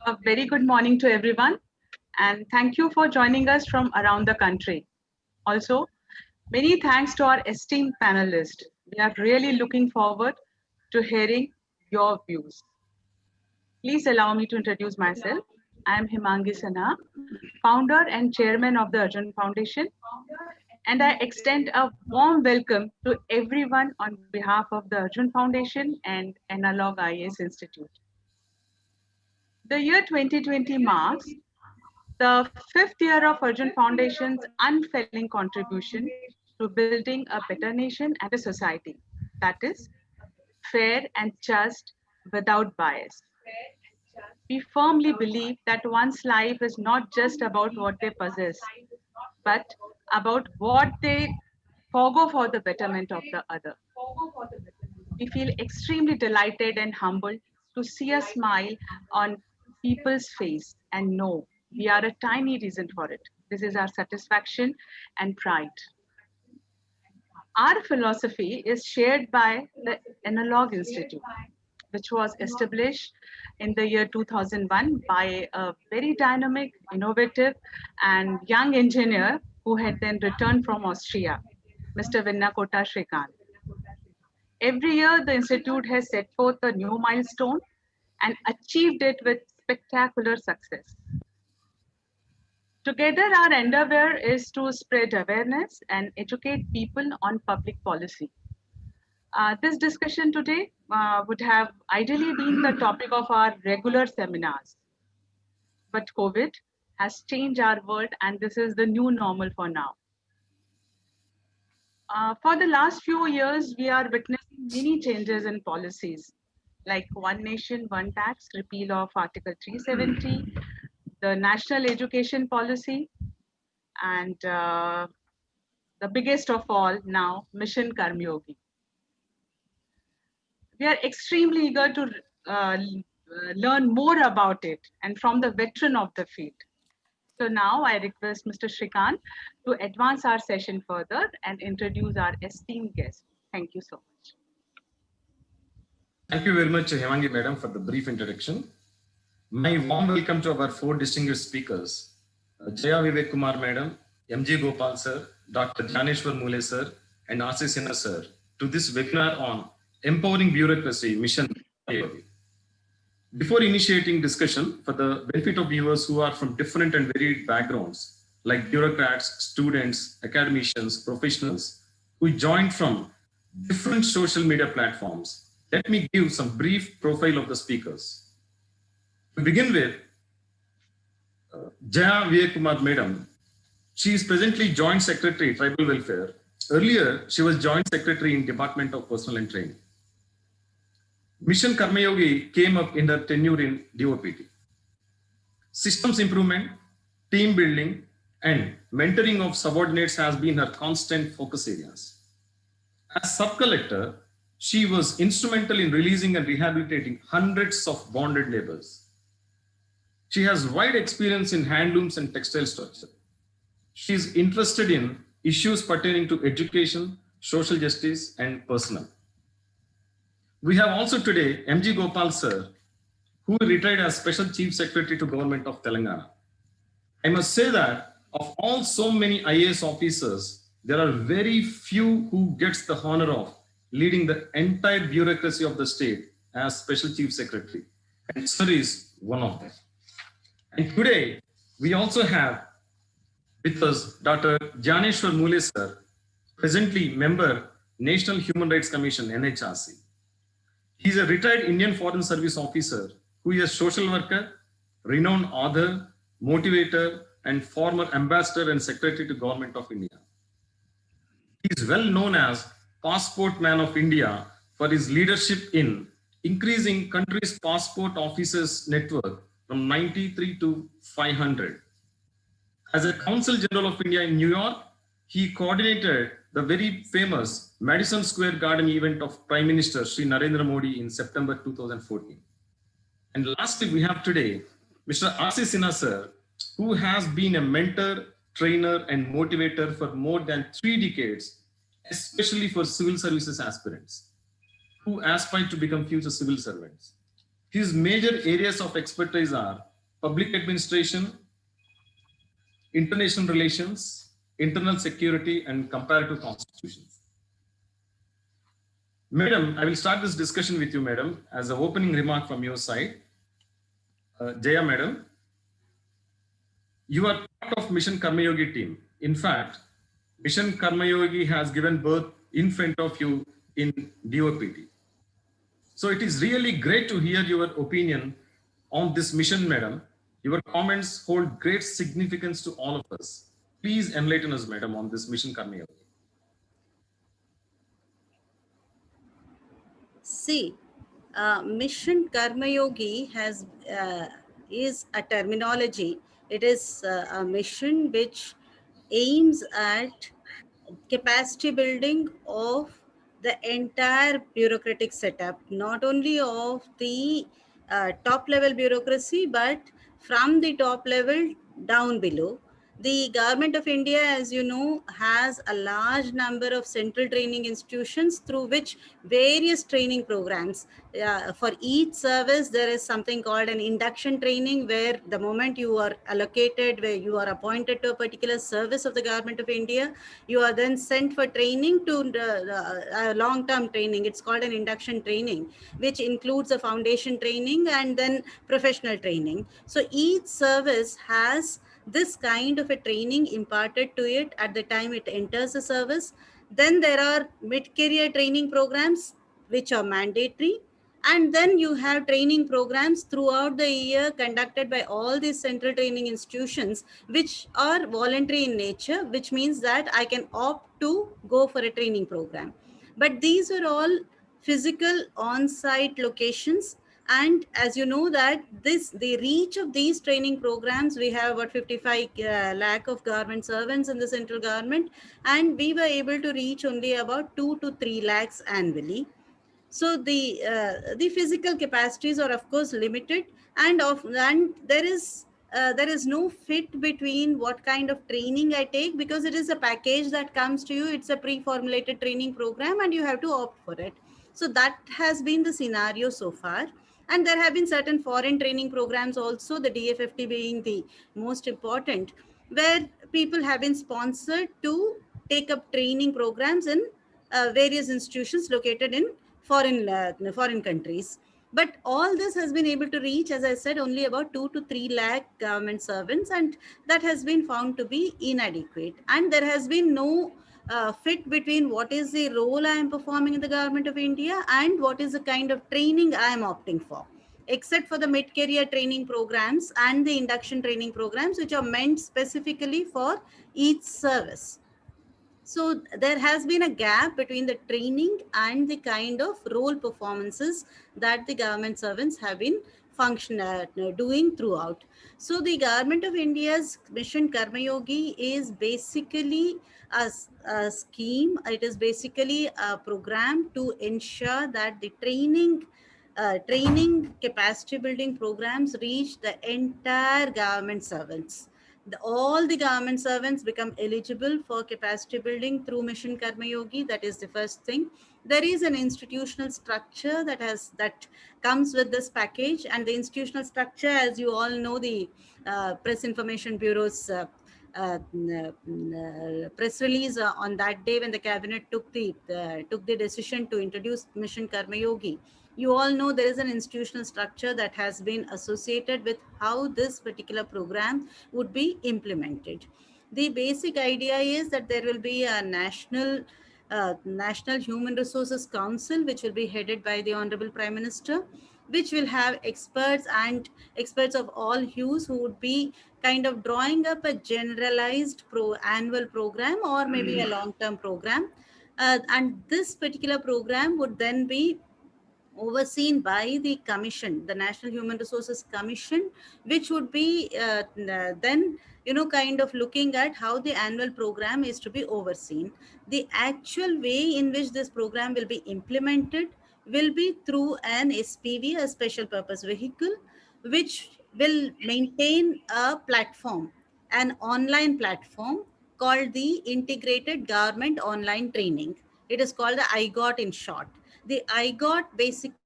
A very good morning to everyone, and thank you for joining us from around the country. Also, many thanks to our esteemed panelists. We are really looking forward to hearing your views. Please allow me to introduce myself. I am Himangi Sana, founder and chairman of the Arjun Foundation, and I extend a warm welcome to everyone on behalf of the Arjun Foundation and Analog IAS Institute. The year 2020 marks the fifth year of Arjun Foundation's unfailing contribution to building a better nation and a society that is fair and just without bias. We firmly believe that one's life is not just about what they possess, but about what they forego for the betterment of the other. We feel extremely delighted and humbled to see a smile on people's face and know we are a tiny reason for it. This is our satisfaction and pride. Our philosophy is shared by the Analog Institute, which was established in the year 2001 by a very dynamic, innovative, and young engineer who had then returned from Austria, Mr. Vinnakota Shrikant. Every year, the Institute has set forth a new milestone and achieved it with spectacular success. Together, our endeavor is to spread awareness and educate people on public policy. This discussion today would have ideally been the topic of our regular seminars, but COVID has changed our world, and this is the new normal for now. For the last few years, we are witnessing many changes in policies, like One Nation, One Tax, repeal of Article 370, the National Education Policy, and the biggest of all now, Mission Karmyogi. We are extremely eager to learn more about it and from the veteran of the field. So now I request Mr. Shrikant to advance our session further and introduce our esteemed guest. Thank you so much. Thank you very much, Himangi Madam, for the brief introduction. My warm welcome to our four distinguished speakers, Jaya Vivek Kumar Madam, MG Gopal Sir, Dr. Janeshwar Mule Sir, and R.C. Sinha Sir, to this webinar on Empowering Bureaucracy Mission. Before initiating discussion, for the benefit of viewers who are from different and varied backgrounds, like bureaucrats, students, academicians, professionals, who joined from different social media platforms, let me give some brief profile of the speakers. To begin with, Jaya Vivek Kumar Madam. She is presently Joint Secretary, Tribal Welfare. Earlier, she was Joint Secretary in Department of Personnel and Training. Mission Karmayogi came up in her tenure in DOPT. Systems improvement, team building, and mentoring of subordinates has been her constant focus areas. As sub-collector, she was instrumental in releasing and rehabilitating hundreds of bonded laborers. She has wide experience in handlooms and textile structure. She is interested in issues pertaining to education, social justice, and personnel. We have also today MG Gopal Sir, who retired as Special Chief Secretary to Government of Telangana. I must say that of all so many IAS officers, there are very few who gets the honor of leading the entire bureaucracy of the state as Special Chief Secretary. And Sir is one of them. And today, we also have with us Dr. Janeshwar Mule Sir, presently member, National Human Rights Commission, NHRC. He is a retired Indian Foreign Service officer who is a social worker, renowned author, motivator, and former ambassador and secretary to Government of India. He is well known as Passport Man of India for his leadership in increasing country's passport officers network from 93 to 500. As a Consul General of India in New York, he coordinated the very famous Madison Square Garden event of Prime Minister Sri Narendra Modi in September 2014. And lastly, we have today Mr. R.C. Sinha Sir, who has been a mentor, trainer, and motivator for more than 3 decades, especially for civil services aspirants who aspire to become future civil servants. His major areas of expertise are public administration, international relations, internal security, and comparative constitutions. Madam, I will start this discussion with you, madam, as an opening remark from your side. Jaya, madam, you are part of Mission Karmayogi team. In fact, Mission Karmayogi has given birth in front of you in DOPT. So it is really great to hear your opinion on this mission, madam. Your comments hold great significance to all of us. Please enlighten us, madam, on this Mission Karmayogi. See, Mission Karma Yogi is a terminology. It is a mission which aims at capacity building of the entire bureaucratic setup, not only of the top level bureaucracy, but from the top level down below. The Government of India, as you know, has a large number of central training institutions through which various training programs. For each service, there is something called an induction training, where the moment you are allocated, where you are appointed to a particular service of the Government of India, you are then sent for training to long-term training. It's called an induction training, which includes a foundation training and then professional training. So each service has this kind of a training imparted to it at the time it enters the service. Then there are mid-career training programs which are mandatory, and then you have training programs throughout the year conducted by all these central training institutions, which are voluntary in nature, which means that I can opt to go for a training program. But these are all physical on-site locations. And as you know that the reach of these training programs, we have about 55 lakh of government servants in the central government, and we were able to reach only about 2 to 3 lakhs annually. So the physical capacities are of course limited, and there is no fit between what kind of training I take, because it is a package that comes to you. It's a pre-formulated training program and you have to opt for it. So that has been the scenario so far. And there have been certain foreign training programs also, the DFFT being the most important, where people have been sponsored to take up training programs in various institutions located in foreign countries. But all this has been able to reach, as I said, only about 2 to 3 lakh government servants, and that has been found to be inadequate. And there has been no fit between what is the role I am performing in the Government of India and what is the kind of training I am opting for, except for the mid-career training programs and the induction training programs, which are meant specifically for each service. So there has been a gap between the training and the kind of role performances that the government servants have been doing throughout. So the Government of India's Mission Karma Yogi is basically a scheme. It is basically a program to ensure that the training capacity building programs reach the entire government servants. All the government servants become eligible for capacity building through Mission Karma Yogi. That is the first thing. There is an institutional structure that comes with this package, and the institutional structure, as you all know, the Press Information Bureau's press release on that day when the cabinet took the decision to introduce Mission Karma Yogi. You all know there is an institutional structure that has been associated with how this particular program would be implemented. The basic idea is that there will be a National Human Resources Council, which will be headed by the Honorable Prime Minister, which will have experts of all hues who would be kind of drawing up a generalized annual program or maybe a long-term program. And this particular program would then be overseen by the commission, the National Human Resources Commission, which would be then kind of looking at how the annual program is to be overseen. The actual way in which this program will be implemented will be through an SPV, a special purpose vehicle, which will maintain a platform, an online platform called the Integrated Government Online Training. It is called the IGOT in short. The IGOT basically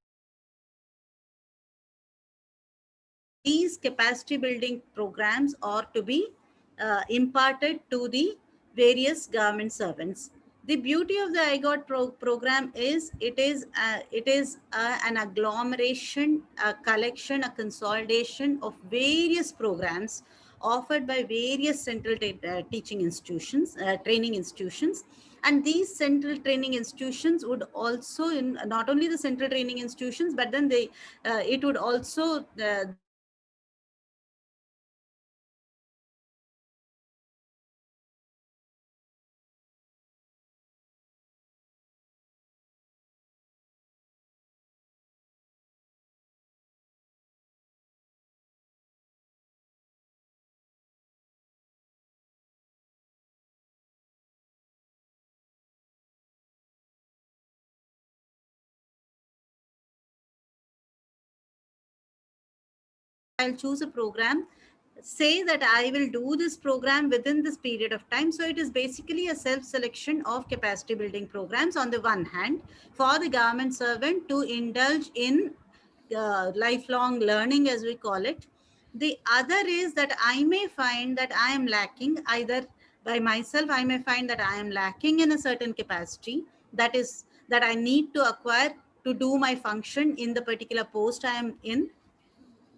these capacity building programs are to be imparted to the various government servants. The beauty of the IGOT program is it is an agglomeration, a collection, a consolidation of various programs offered by various central teaching institutions, training institutions. And these central training institutions would also, in not only the central training institutions, but then they it would also the institutions would also provide I'll choose a program, say that I will do this program within this period of time. So it is basically a self-selection of capacity building programs on the one hand for the government servant to indulge in lifelong learning, as we call it. The other is that I may find that I am lacking either by myself, I may find that I am lacking in a certain capacity that I need to acquire to do my function in the particular post I am in,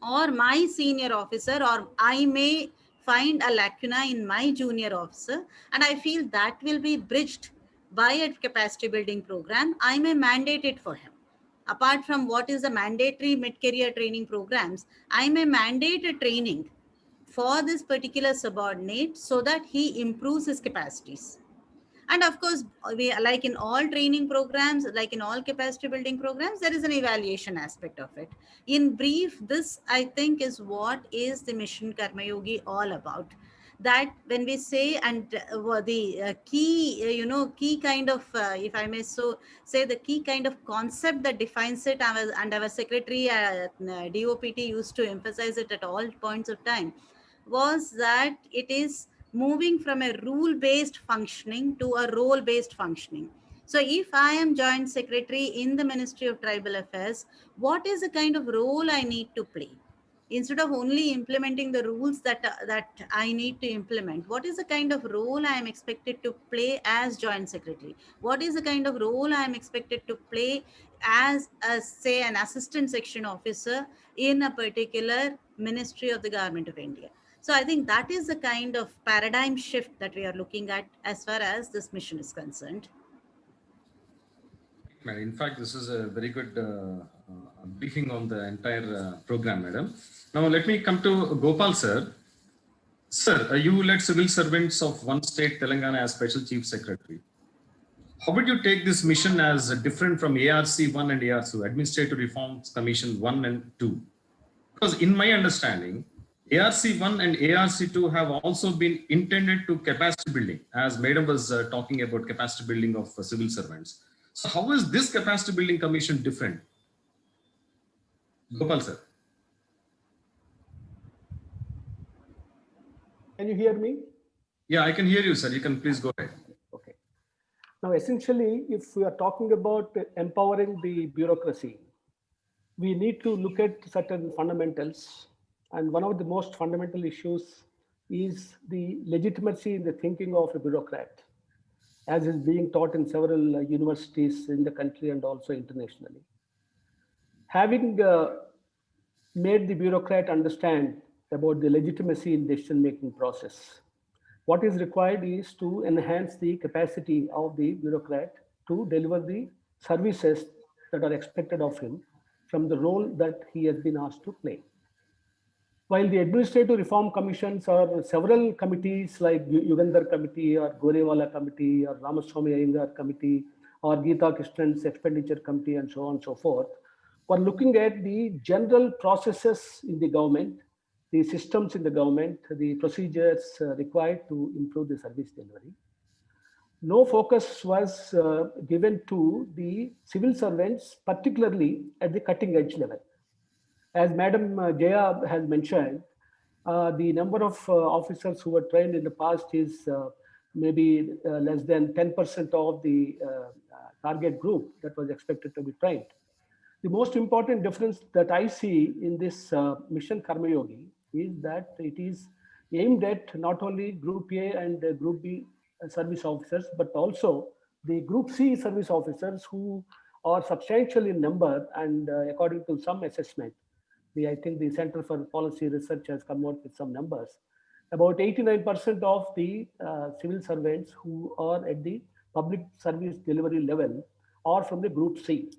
or my senior officer, or I may find a lacuna in my junior officer, and I feel that will be bridged by a capacity building program. I may mandate it for him. Apart from what is the mandatory mid-career training programs, I may mandate a training for this particular subordinate so that he improves his capacities. And of course, we, like in all training programs, like in all capacity building programs, there is an evaluation aspect of it. In brief, this I think is what is the Mission Karma Yogi all about. That when we say, and the key, key kind of, if I may so say, the key kind of concept that defines it, and our secretary DOPT used to emphasize it at all points of time, was that it is moving from a rule-based functioning to a role-based functioning. So if I am joint secretary in the Ministry of Tribal Affairs, what is the kind of role I need to play? Instead of only implementing the rules that I need to implement, what is the kind of role I am expected to play as joint secretary? What is the kind of role I am expected to play as say an assistant section officer in a particular ministry of the government of India? So I think that is the kind of paradigm shift that we are looking at as far as this mission is concerned. In fact, this is a very good briefing on the entire program, madam. Now, let me come to Gopal, sir. Sir, you led civil servants of one state, Telangana, as Special Chief Secretary. How would you take this mission as different from ARC 1 and ARC 2, Administrative Reforms Commission 1 and 2? Because in my understanding, ARC 1 and ARC 2 have also been intended to capacity building, as Madam was talking about capacity building of civil servants. So how is this capacity building commission different? Gopal, sir. Can you hear me? Yeah, I can hear you, sir. You can please go ahead. Okay. Now, essentially, if we are talking about empowering the bureaucracy, we need to look at certain fundamentals. And one of the most fundamental issues is the legitimacy in the thinking of a bureaucrat, as is being taught in several universities in the country and also internationally. Having made the bureaucrat understand about the legitimacy in decision-making process, what is required is to enhance the capacity of the bureaucrat to deliver the services that are expected of him from the role that he has been asked to play. While the Administrative Reform Commissions or several committees like Yugandhar Committee or Gorewala Committee or Ramaswamy Iyengar Committee or Geeta Krishnan's Expenditure Committee and so on and so forth, were looking at the general processes in the government, the systems in the government, the procedures required to improve the service delivery. No focus was given to the civil servants, particularly at the cutting edge level. As Madam Jaya has mentioned, the number of officers who were trained in the past is maybe less than 10% of the target group that was expected to be trained. The most important difference that I see in this Mission Karmayogi is that it is aimed at not only Group A and Group B service officers, but also the Group C service officers who are substantial in number, and according to some assessment, I think the Center for Policy Research has come out with some numbers. About 89% of the civil servants who are at the public service delivery level are from the Group C.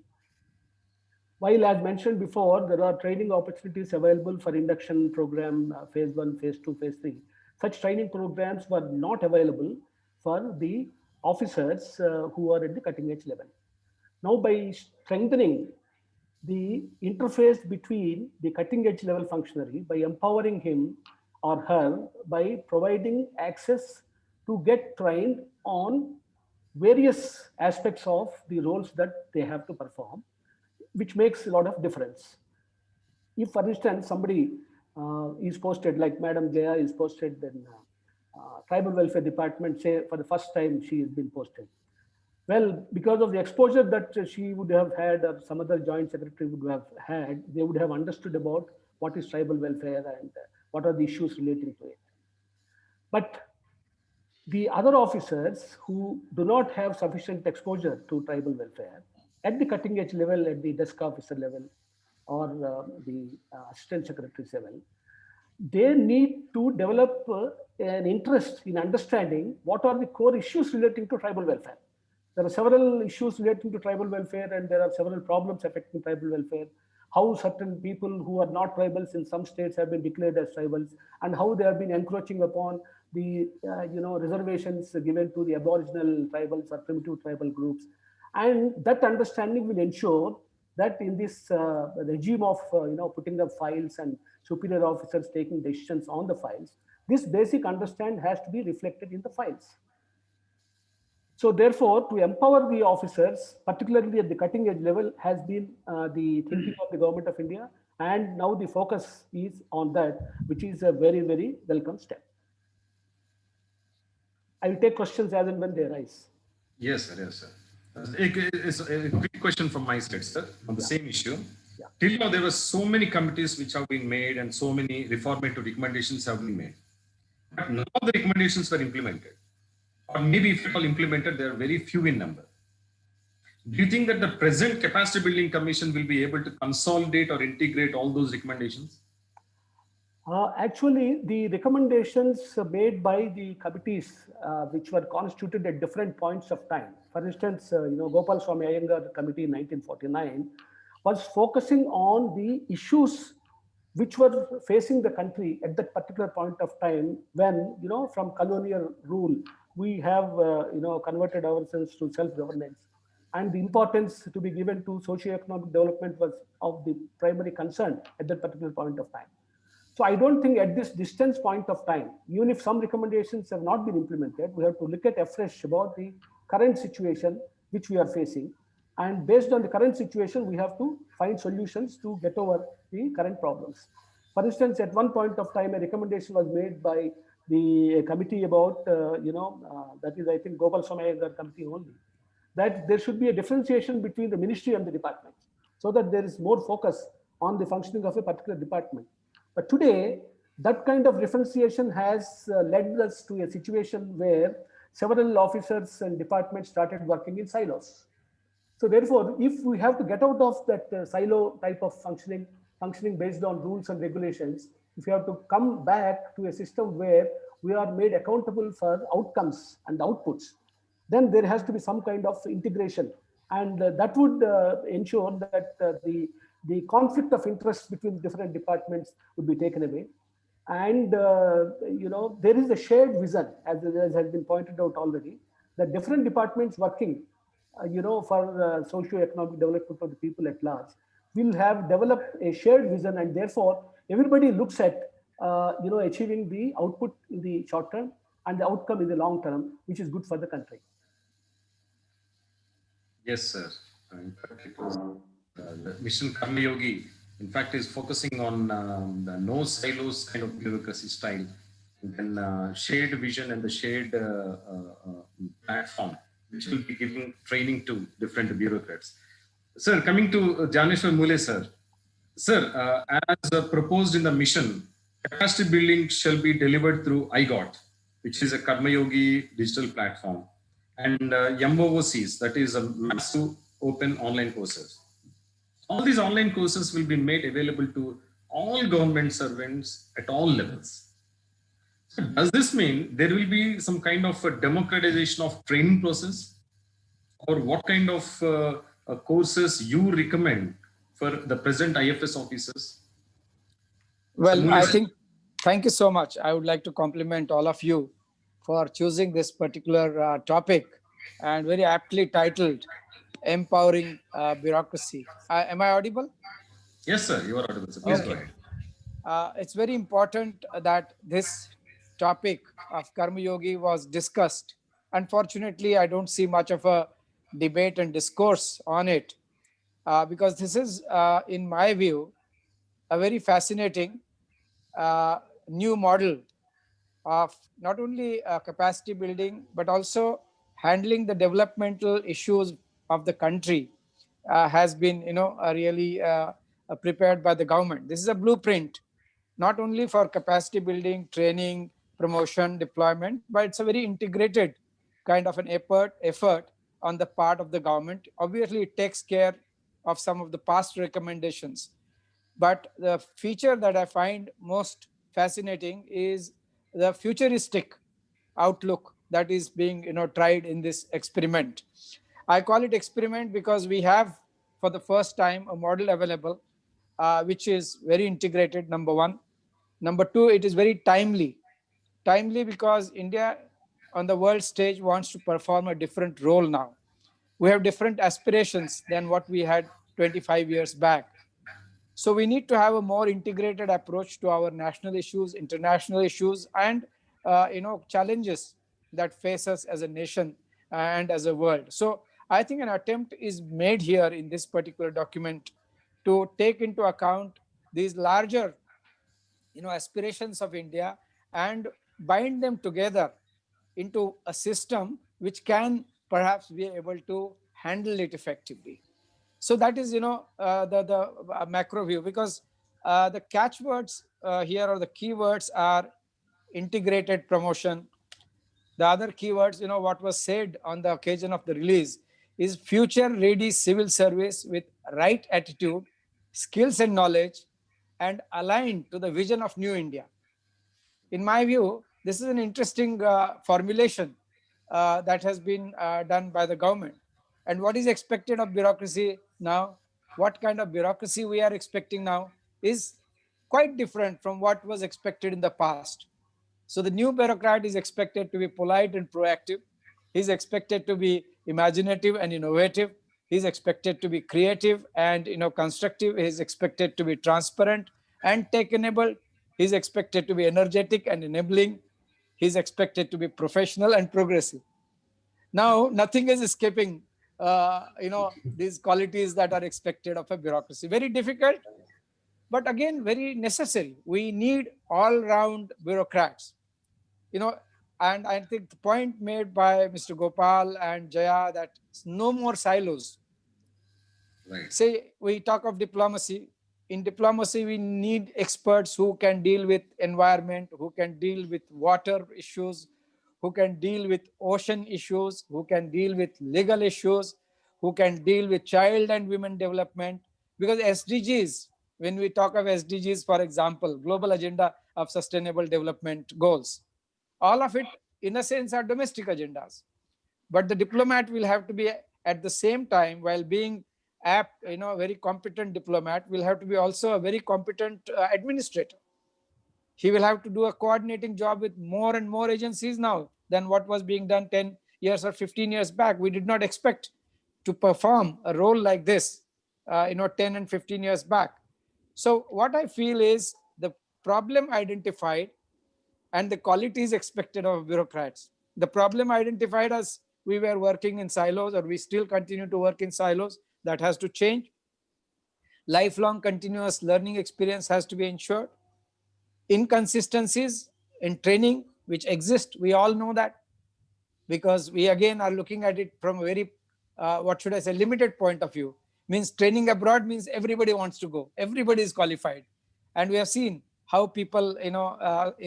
While, as mentioned before, there are training opportunities available for induction program, phase 1, phase 2, phase 3. Such training programs were not available for the officers who are at the cutting edge level. Now, by strengthening the interface between the cutting edge level functionary, by empowering him or her, by providing access to get trained on various aspects of the roles that they have to perform, which makes a lot of difference. If, for instance, somebody is posted, like Madam Jaya is posted in Tribal Welfare Department, say for the first time she has been posted. Well, because of the exposure that she would have had, or some other joint secretary would have had, they would have understood about what is tribal welfare and what are the issues relating to it. But the other officers who do not have sufficient exposure to tribal welfare at the cutting edge level, at the desk officer level, or the assistant secretaries level, they need to develop an interest in understanding what are the core issues relating to tribal welfare. There are several issues relating to tribal welfare, and there are several problems affecting tribal welfare. How certain people who are not tribals in some states have been declared as tribals, and how they have been encroaching upon the reservations given to the aboriginal tribals or primitive tribal groups. And that understanding will ensure that in this regime of putting up files and superior officers taking decisions on the files, this basic understanding has to be reflected in the files. So therefore, to empower the officers, particularly at the cutting edge level, has been the thinking of the Government of India. And now the focus is on that, which is a very, very welcome step. I will take questions as and when they arise. Yes, sir. Yes, sir. It's a quick question from my side, sir, on the same issue. Yeah. Till now, there were so many committees which have been made and so many reformative recommendations have been made. But none of the recommendations were implemented. Or maybe if at all implemented, they are very few in number. Do you think that the present Capacity Building Commission will be able to consolidate or integrate all those recommendations? Actually, the recommendations made by the committees which were constituted at different points of time. For instance, Gopal Swami Iyengar Committee in 1949 was focusing on the issues which were facing the country at that particular point of time when, from colonial rule, we have, converted ourselves to self-governance. And the importance to be given to socio-economic development was of the primary concern at that particular point of time. So I don't think at this distance point of time, even if some recommendations have not been implemented, we have to look at afresh about the current situation which we are facing. And based on the current situation, we have to find solutions to get over the current problems. For instance, at one point of time, a recommendation was made by the committee about, that is, I think, Gopal Swami Iyengar Committee only, that there should be a differentiation between the ministry and the departments so that there is more focus on the functioning of a particular department. But today, that kind of differentiation has led us to a situation where several officers and departments started working in silos. So therefore, if we have to get out of that silo type of functioning based on rules and regulations, if we have to come back to a system where we are made accountable for outcomes and outputs, then there has to be some kind of integration. And that would ensure that the conflict of interest between different departments would be taken away. And, there is a shared vision, as has been pointed out already, that different departments working, for socio-economic development of the people at large will have developed a shared vision, and therefore everybody looks at, achieving the output in the short term and the outcome in the long term, which is good for the country. Yes, sir. In fact, it was, the Mission Karmayogi, in fact, is focusing on the no silos kind of bureaucracy style, and then shared vision and the shared platform, which will be giving training to different bureaucrats. Sir, coming to Janeshwar Mule, sir. Sir, as proposed in the mission, capacity building shall be delivered through iGOT, which is a Karma Yogi digital platform, and YMOOCs, that is a massive open online courses. All these online courses will be made available to all government servants at all levels. So does this mean there will be some kind of a democratization of training process, or what kind of courses you recommend for the present IFS officers? Well, I think, thank you so much. I would like to compliment all of you for choosing this particular topic, and very aptly titled, Empowering Bureaucracy. Am I audible? Yes, sir, you are audible, sir. Please go ahead. It's very important that this topic of Karma Yogi was discussed. Unfortunately, I don't see much of a debate and discourse on it, because this is, in my view, a very fascinating new model of not only capacity building, but also handling the developmental issues of the country has been, really prepared by the government. This is a blueprint, not only for capacity building, training, promotion, deployment, but it's a very integrated kind of an effort on the part of the government. Obviously, it takes care of some of the past recommendations. But the feature that I find most fascinating is the futuristic outlook that is being tried in this experiment. I call it experiment because we have for the first time a model available which is very integrated, number one. Number two, it is very timely because India on the world stage wants to perform a different role now. We have different aspirations than what we had 25 years back. So we need to have a more integrated approach to our national issues, international issues, and challenges that face us as a nation and as a world. So I think an attempt is made here in this particular document to take into account these larger aspirations of India and bind them together into a system which can perhaps be able to handle it effectively. So that is, the macro view, because the catchwords here, or the keywords, are integrated promotion. The other keywords, what was said on the occasion of the release is future ready civil service with right attitude, skills and knowledge, and aligned to the vision of New India. In my view, this is an interesting formulation that has been done by the government. And what is expected of bureaucracy now, what kind of bureaucracy we are expecting now, is quite different from what was expected in the past. So the new bureaucrat is expected to be polite and proactive. He's expected to be imaginative and innovative. He's expected to be creative and constructive. He's expected to be transparent and tech-enabled. He's expected to be energetic and enabling. He's expected to be professional and progressive. Now, nothing is escaping these qualities that are expected of a bureaucracy. Very difficult, but again, very necessary. We need all-round bureaucrats. And I think the point made by Mr. Gopal and Jaya, that no more silos. Right. Say we talk of diplomacy. In diplomacy, we need experts who can deal with environment, who can deal with water issues, who can deal with ocean issues, who can deal with legal issues, who can deal with child and women development. Because SDGs, when we talk of SDGs, for example, Global Agenda of Sustainable Development Goals, all of it, in a sense, are domestic agendas. But the diplomat will have to be, at the same time, while being apt, a very competent diplomat, will have to be also a very competent administrator. He will have to do a coordinating job with more and more agencies now than what was being done 10 years or 15 years back. We did not expect to perform a role like this, 10 and 15 years back. So what I feel is the problem identified and the qualities expected of bureaucrats. The problem identified as we were working in silos, or we still continue to work in silos. That has to change. Lifelong continuous learning experience has to be ensured. Inconsistencies in training which exist, we all know that, because we again are looking at it from a very, limited point of view. Means training abroad means everybody wants to go. Everybody is qualified. And we have seen how people, in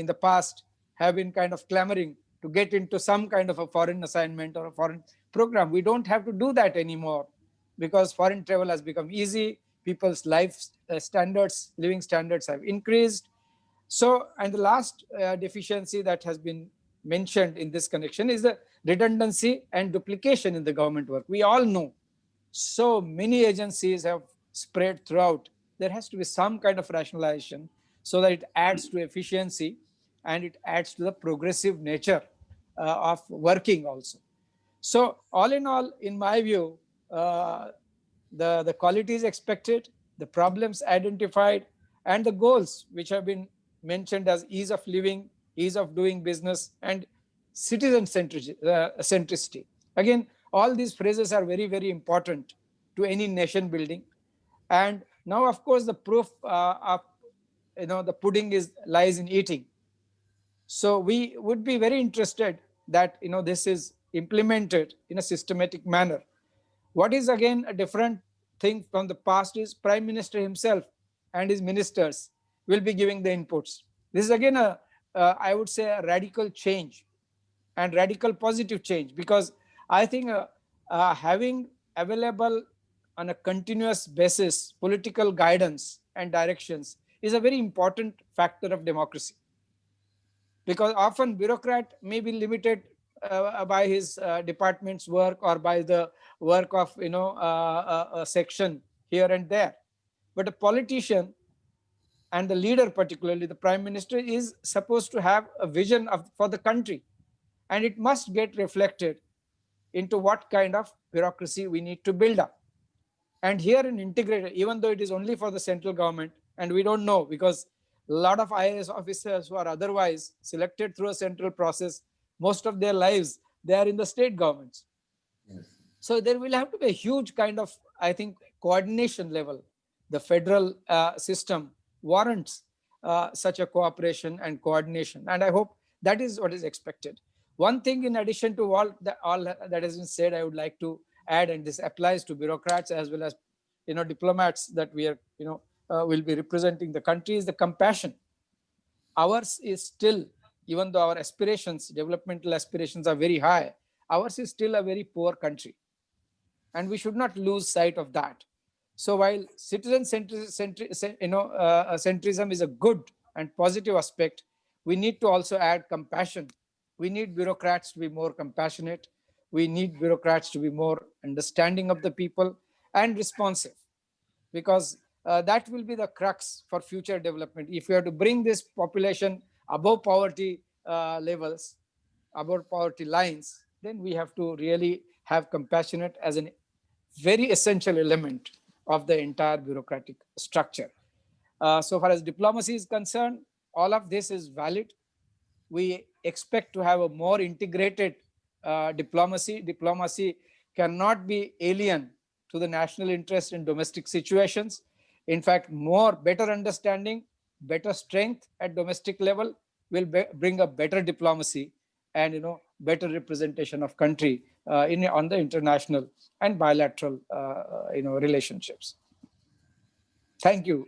the past have been kind of clamoring to get into some kind of a foreign assignment or a foreign program. We don't have to do that anymore because foreign travel has become easy. People's life standards, living standards have increased. So, and the last deficiency that has been mentioned in this connection is the redundancy and duplication in the government work. We all know so many agencies have spread throughout. There has to be some kind of rationalization so that it adds to efficiency and it adds to the progressive nature of working also. So all in all, in my view, the qualities expected, the problems identified, and the goals which have been mentioned as ease of living, ease of doing business, and citizen centricity. Again, all these phrases are very, very important to any nation building. And now, of course, the proof of the pudding lies in eating. So we would be very interested that this is implemented in a systematic manner. What is again a different thing from the past is Prime Minister himself and his ministers will be giving the inputs. This is again I would say a radical change and radical positive change, because I think having available on a continuous basis political guidance and directions is a very important factor of democracy. Because often bureaucrat may be limited by his department's work or by the work of a section here and there. But a politician and the leader, particularly the prime minister, is supposed to have a vision for the country, and it must get reflected into what kind of bureaucracy we need to build up. And here in integrated, even though it is only for the central government, and we don't know, because a lot of IAS officers who are otherwise selected through a central process, most of their lives, they are in the state governments. Yes. So there will have to be a huge kind of, I think, coordination level. The federal system warrants such a cooperation and coordination. And I hope that is what is expected. One thing in addition to all that has been said, I would like to add, and this applies to bureaucrats as well as diplomats that we are will be representing the country, is the compassion. Ours is still, even though our aspirations, developmental aspirations are very high, ours is still a very poor country, and we should not lose sight of that. So while citizen centrism is a good and positive aspect, we need to also add compassion. We need bureaucrats to be more compassionate. We need bureaucrats to be more understanding of the people and responsive, because that will be the crux for future development. If we have to bring this population above poverty levels, above poverty lines, then we have to really have compassionate as a very essential element of the entire bureaucratic structure. So far as diplomacy is concerned, all of this is valid. We expect to have a more integrated diplomacy. Diplomacy cannot be alien to the national interest in domestic situations. In fact, better understanding, better strength at domestic level will bring a better diplomacy and better representation of country on the international and bilateral relationships. Thank you.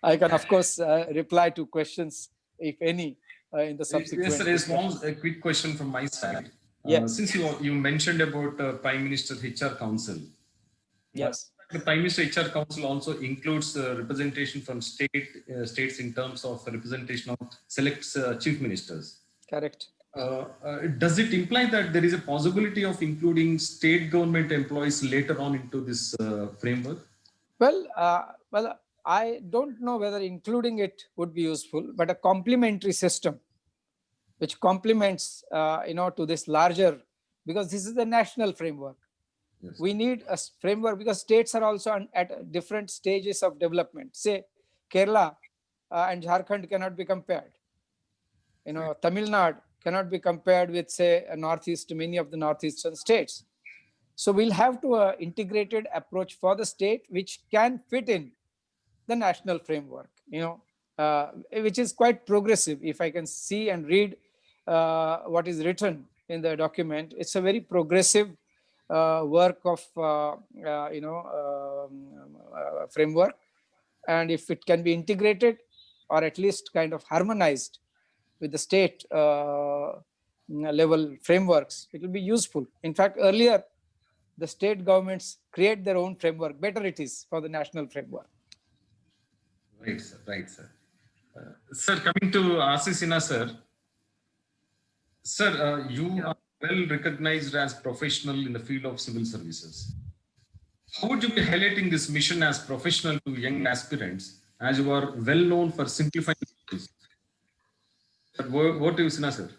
I can of course reply to questions if any in the subsequent. Yes, sir, a quick question from my side. Yes. Since you mentioned about Prime Minister HR Council. Yes. The Prime Minister HR Council also includes representation from states in terms of representation of select chief ministers. Correct. Does it imply that there is a possibility of including state government employees later on into this framework? Well, I don't know whether including it would be useful, but a complementary system which complements, to this larger, because this is a national framework. Yes. We need a framework because states are also at different stages of development. Say Kerala and Jharkhand cannot be compared. Tamil Nadu cannot be compared with, say, many of the northeastern states. So we'll have to integrated approach for the state which can fit in the national framework, which is quite progressive. If I can see and read what is written in the document, it's a very progressive work of framework, and if it can be integrated or at least kind of harmonized with the state level frameworks, it will be useful. In fact, earlier the state governments create their own framework. Better it is for the national framework. Right, sir. Right, sir. Sir, coming to Ashish Sinha, sir. Sir, you are well recognized as professional in the field of civil services. How would you be highlighting this mission as professional to young aspirants, as you are well known for simplifying this? What do you say, sir?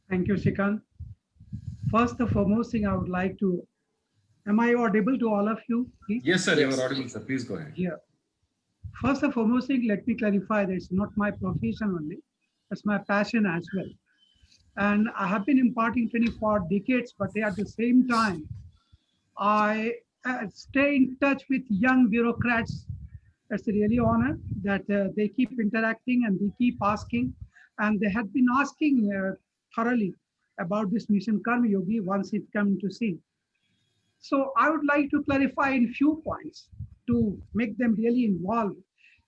Thank you, Shrikant. First, the foremost thing I would like to, am I audible to all of you, please? Yes, sir, you are audible, sir. Please go ahead. Yeah. First, the foremost thing, let me clarify that it's not my profession only, it's my passion as well. And I have been imparting 24 decades, but at the same time, I stay in touch with young bureaucrats. It's a really honor that they keep interacting and they keep asking. And they have been asking thoroughly about this mission Karma Yogi once it comes to see. So I would like to clarify in few points to make them really involved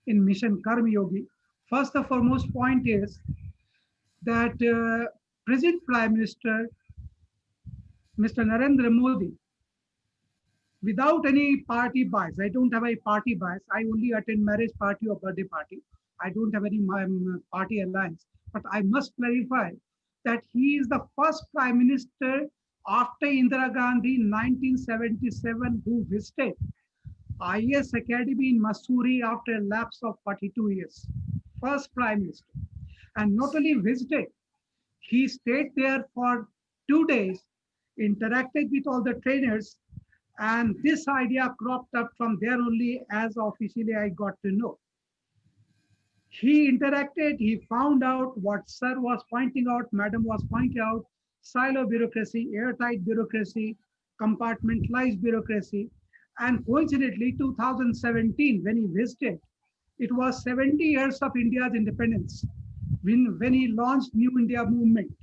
in mission Karma Yogi. First, the foremost point is that present Prime Minister, Mr. Narendra Modi, without any party bias, I don't have a party bias. I only attend marriage party or birthday party. I don't have any party alliance. But I must clarify that he is the first Prime Minister after Indira Gandhi in 1977 who visited IAS Academy in Mussoorie after a lapse of 42 years. First Prime Minister. And not only visited, he stayed there for 2 days, interacted with all the trainers, and this idea cropped up from there only as officially I got to know. He interacted, he found out what sir was pointing out, madam was pointing out, silo bureaucracy, airtight bureaucracy, compartmentalized bureaucracy. And coincidentally, 2017, when he visited, it was 70 years of India's independence when he launched New India movement.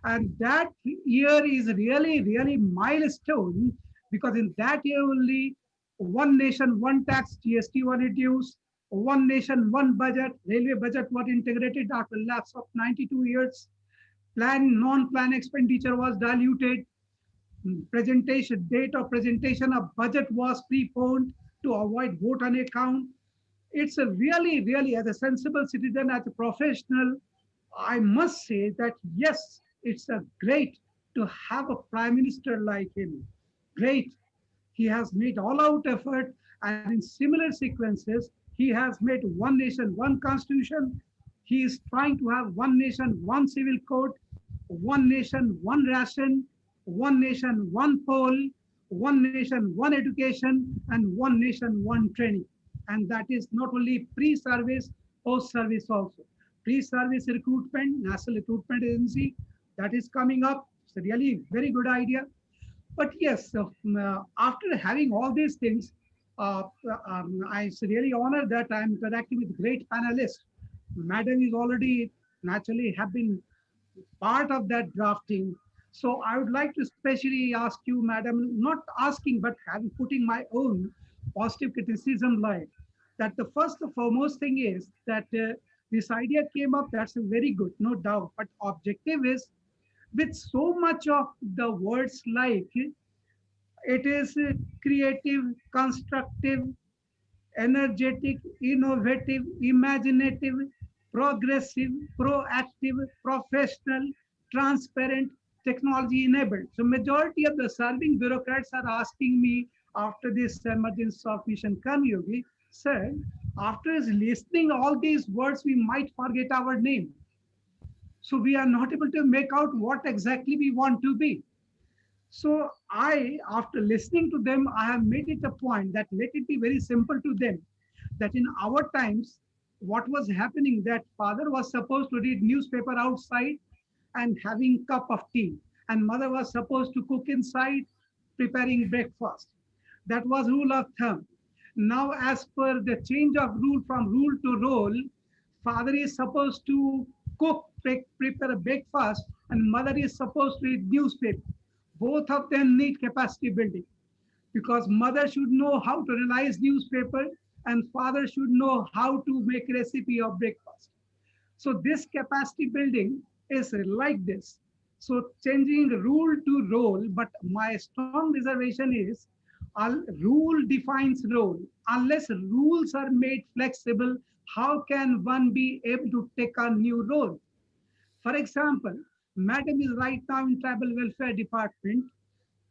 And that year is really milestone, because in that year only, one nation, one tax, GST was reduced, one nation, one budget, railway budget was integrated after a lapse of 92 years. Non-plan expenditure was diluted. Date of presentation of budget was preponed to avoid vote on account. It's a really, as a sensible citizen, as a professional, I must say that yes, it's a great to have a prime minister like him. Great. He has made all-out effort, and in similar sequences, he has made one nation, one constitution. He is trying to have one nation, one civil code, one nation, one ration, one nation, one poll, one nation, one education, and one nation, one training. And that is not only pre-service, post-service also. Pre-service recruitment, National Recruitment Agency, that is coming up. It's a really very good idea. But yes, after having all these things, I'm really honored that I'm interacting with great panelists. Madam is already naturally have been part of that drafting. So I would like to especially ask you, madam, not asking, but having putting my own positive criticism like that. The first and foremost thing is that this idea came up, that's very good, no doubt. But objective is with so much of the words like it is creative, constructive, energetic, innovative, imaginative, progressive, proactive, professional, transparent, technology enabled. So majority of the serving bureaucrats are asking me after this emergence of Mission Karma Yogi, sir, after listening all these words, we might forget our name. So we are not able to make out what exactly we want to be. So after listening to them, I have made it a point that let it be very simple to them, that in our times, what was happening, that father was supposed to read newspaper outside and having cup of tea, and mother was supposed to cook inside, preparing breakfast. That was rule of thumb. Now, as per the change of rule from rule to role, father is supposed to cook, prepare a breakfast, and mother is supposed to read newspaper. Both of them need capacity building because mother should know how to analyze newspaper and father should know how to make recipe of breakfast. So this capacity building is like this. So changing rule to role, but my strong reservation is rule defines role. Unless rules are made flexible, how can one be able to take a new role? For example, madam is right now in tribal welfare department.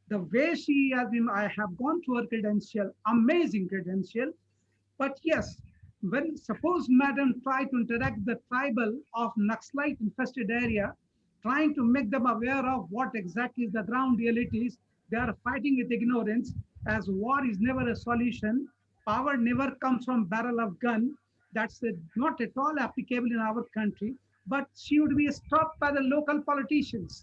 The way she has been, I have gone through her credential, amazing credential. But yes, when suppose madam try to interact the tribal of Naxalite infested area, trying to make them aware of what exactly is the ground realities, they are fighting with ignorance as war is never a solution. Power never comes from barrel of gun. That's not at all applicable in our country. But she would be stopped by the local politicians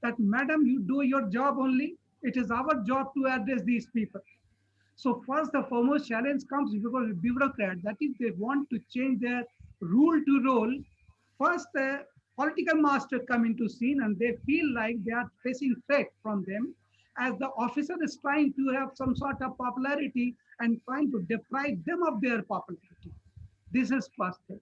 that madam, you do your job only. It is our job to address these people. So first, the foremost challenge comes because bureaucrats, that is, they want to change their rule to role. First, the political master come into scene and they feel like they are facing threat from them as the officer is trying to have some sort of popularity and trying to deprive them of their popularity. This is first thing.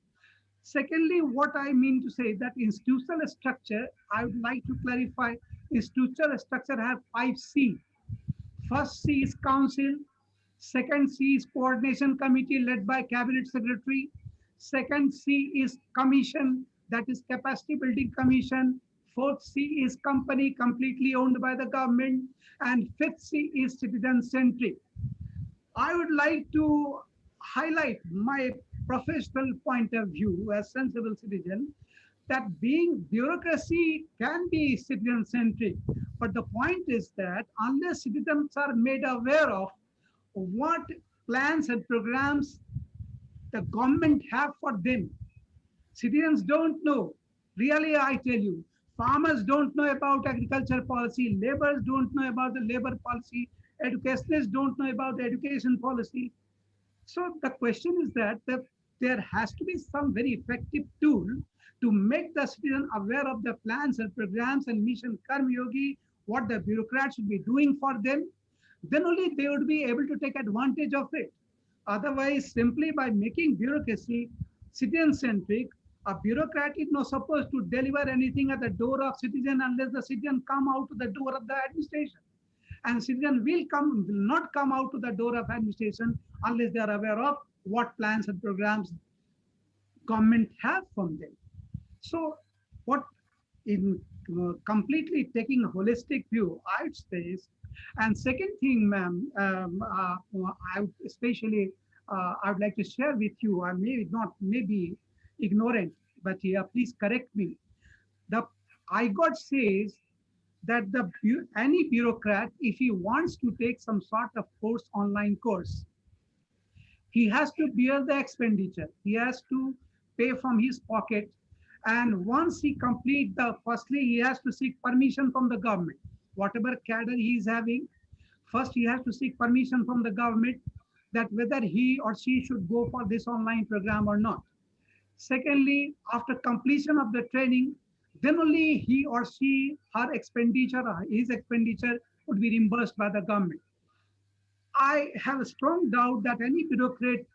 Secondly, what I mean to say that institutional structure, I would like to clarify, institutional structure have 5C. First C is council, second C is coordination committee led by cabinet secretary, second C is commission, that is capacity building commission, fourth C is company completely owned by the government, and fifth C is citizen centric. I would like to highlight my professional point of view as sensible citizen that being bureaucracy can be citizen centric, but the point is that unless citizens are made aware of what plans and programs the government have for them, citizens don't know. Really, I tell you, farmers don't know about agriculture policy, laborers don't know about the labor policy, educationists don't know about the education policy. So the question is that there has to be some very effective tool to make the citizen aware of the plans and programs and mission Karma Yogi, what the bureaucrats should be doing for them. Then only they would be able to take advantage of it. Otherwise, simply by making bureaucracy citizen-centric, a bureaucrat is not supposed to deliver anything at the door of citizen unless the citizen come out to the door of the administration. And citizen will not come out to the door of administration unless they are aware of what plans and programs government have from them. So what in completely taking a holistic view, I would say is, and second thing, ma'am, I would especially, I would like to share with you, I may be ignorant, but yeah, please correct me. The IGOT says that any bureaucrat, if he wants to take some sort of course, online course, he has to bear the expenditure. He has to pay from his pocket. And once he complete firstly, he has to seek permission from the government. Whatever cadre he is having, first he has to seek permission from the government that whether he or she should go for this online program or not. Secondly, after completion of the training, then only he or she, his expenditure would be reimbursed by the government. I have a strong doubt that any bureaucrat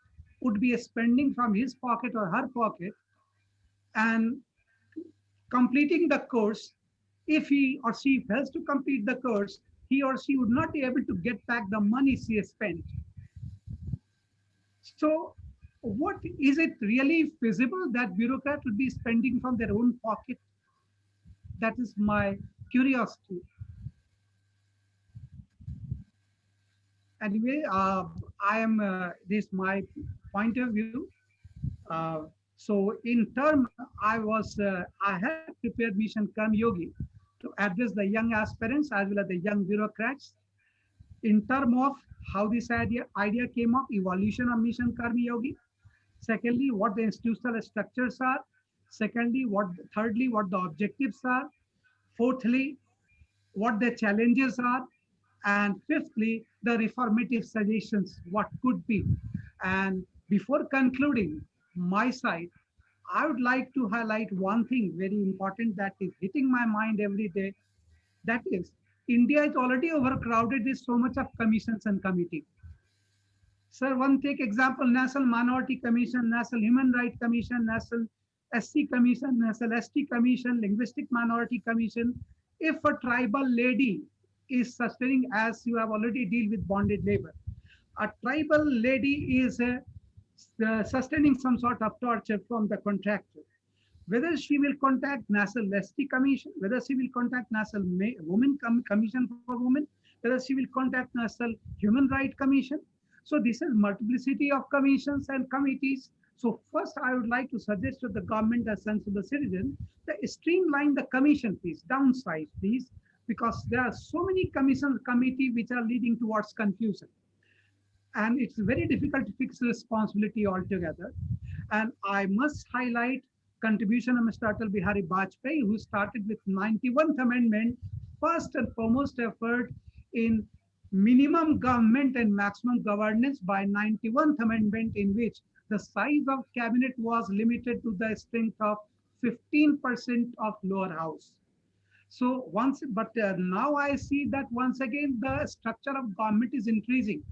would be spending from his pocket or her pocket and completing the course. If he or she fails to complete the course, he or she would not be able to get back the money she has spent. So what is it really feasible that bureaucrats would be spending from their own pocket? That is my curiosity. Anyway, I am this my point of view. So in term, I had prepared Mission Karma Yogi to address the young aspirants as well as the young bureaucrats in terms of how this idea came up, evolution of Mission Karma Yogi. Secondly, what the institutional structures are. Thirdly, what the objectives are. Fourthly, what the challenges are. And fifthly, the reformative suggestions, what could be. And before concluding my side, I would like to highlight one thing very important that is hitting my mind every day. That is, India is already overcrowded with so much of commissions and committees. Sir, one take example, National Minority Commission, National Human Rights Commission, National SC Commission, National ST Commission, Linguistic Minority Commission. If a tribal lady is sustaining, as you have already dealt with bonded labor, a tribal lady is sustaining some sort of torture from the contractor. Whether she will contact National ST Commission, whether she will contact National Commission for Women, whether she will contact National Human Rights Commission. So this is multiplicity of commissions and committees. So first, I would like to suggest to the government as sensible citizen that streamline the commission, please, downsize, please, because there are so many commissions, committee which are leading towards confusion. And it's very difficult to fix responsibility altogether. And I must highlight contribution of Mr. Atal Bihari Vajpayee, who started with 91th Amendment, first and foremost effort in minimum government and maximum governance by 91th Amendment, in which the size of cabinet was limited to the strength of 15% of lower house. So now I see that once again the structure of government is increasing.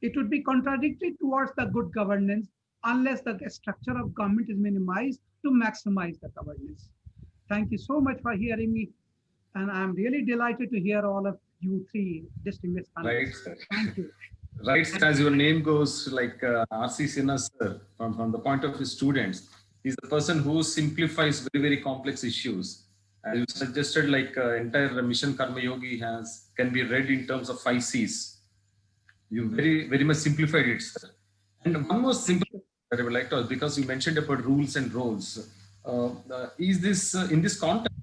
It would be contradictory towards the good governance unless the structure of government is minimized to maximize the governance. Thank you so much for hearing me. And I'm really delighted to hear all of you three distinguished panelists. Right, sir. Thank you. Right, sir, as your name goes, like R.C. Sinha, sir, from the point of his students, he's the person who simplifies very, very complex issues. As you suggested, like entire Mission Karma Yogi can be read in terms of 5 C's. You very, very much simplified it, sir. And one more simple that I would like to ask, because you mentioned about rules and roles. Is this, in this context,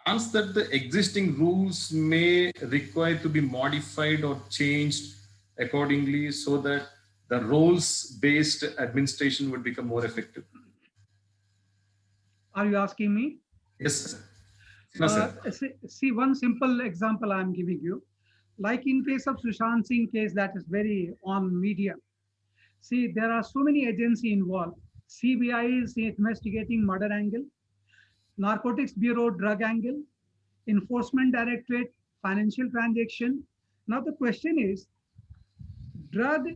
chance that the existing rules may require to be modified or changed accordingly so that the roles-based administration would become more effective? Are you asking me? Yes, sir. No, sir. See, one simple example I'm giving you. Like in case of Sushant Singh case that is very on media. See, there are so many agencies involved. CBI is investigating murder angle, Narcotics Bureau drug angle, Enforcement Directorate financial transaction. Now the question is, drug,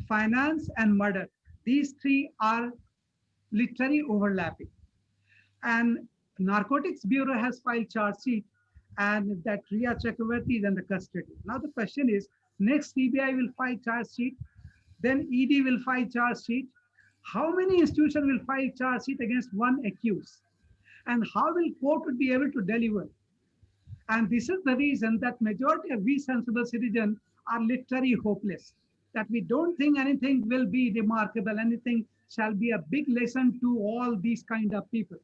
finance and murder, these three are literally overlapping. And Narcotics Bureau has filed charge sheet and that Riya Chakravarti is under custody. Now the question is, next CBI will file charge sheet, then ED will file charge sheet. How many institutions will file charge sheet against one accused? And how will court would be able to deliver? And this is the reason that majority of we sensible citizens are literally hopeless, that we don't think anything will be remarkable, anything shall be a big lesson to all these kind of people.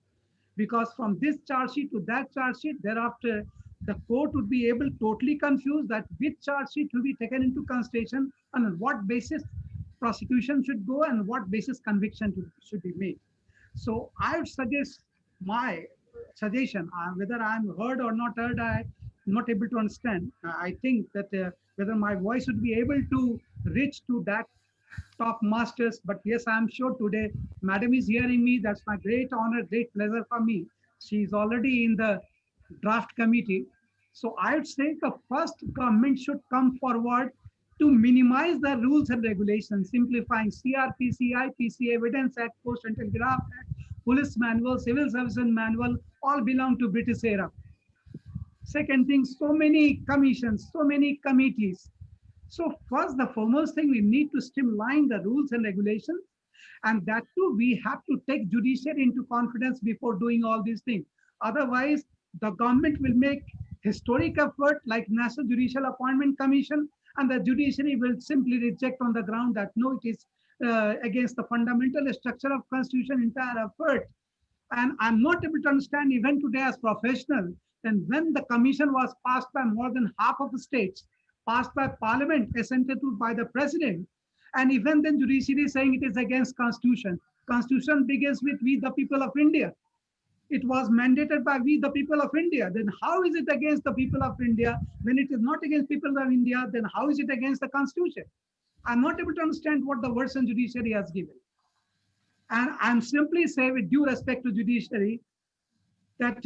Because from this charge sheet to that charge sheet, thereafter, the court would be able totally confused that which charge sheet will be taken into consideration and on what basis prosecution should go and what basis conviction should be made. So I would suggest my suggestion, whether I'm heard or not heard, I'm not able to understand. I think that whether my voice would be able to reach to that top masters, but yes, I'm sure today Madam is hearing me. That's my great honor, great pleasure for me. She's already in the draft committee. So I would say the first government should come forward to minimize the rules and regulations, simplifying CRPC, IPC, Evidence Act, Post and Telegraph Act, Police Manual, Civil Service Manual, all belong to British era. Second thing, so many commissions, so many committees. So first, the foremost thing, we need to streamline the rules and regulations. And that too, we have to take judiciary into confidence before doing all these things. Otherwise, the government will make historic effort like National Judicial Appointment Commission, and the judiciary will simply reject on the ground that no, it is against the fundamental structure of constitution, entire effort. And I'm not able to understand even today as professional, then when the commission was passed by more than half of the states, passed by parliament, assented to by the president, and even then judiciary saying it is against constitution. Constitution begins with we the people of India. It was mandated by we the people of India. Then how is it against the people of India? When it is not against people of India, then how is it against the constitution? I'm not able to understand what the version judiciary has given. And I'm simply saying with due respect to judiciary that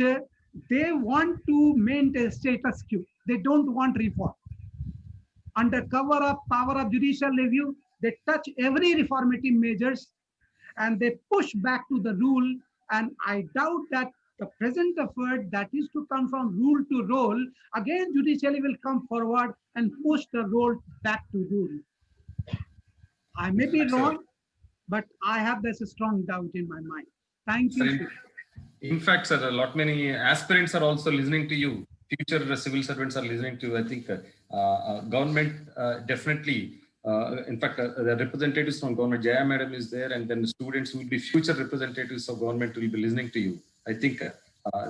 they want to maintain status quo. They don't want reform. Under cover of power of judicial review, they touch every reformative measures and they push back to the rule. And I doubt that the present effort that is to come from rule to role, again, judicially will come forward and push the role back to rule. I may be wrong, but I have this strong doubt in my mind. Thank you. In fact, sir, a lot many aspirants are also listening to you. Future civil servants are listening to you. I think government definitely, in fact, the representatives from government, Jaya madam is there, and then the students who will be future representatives of government will be listening to you. I think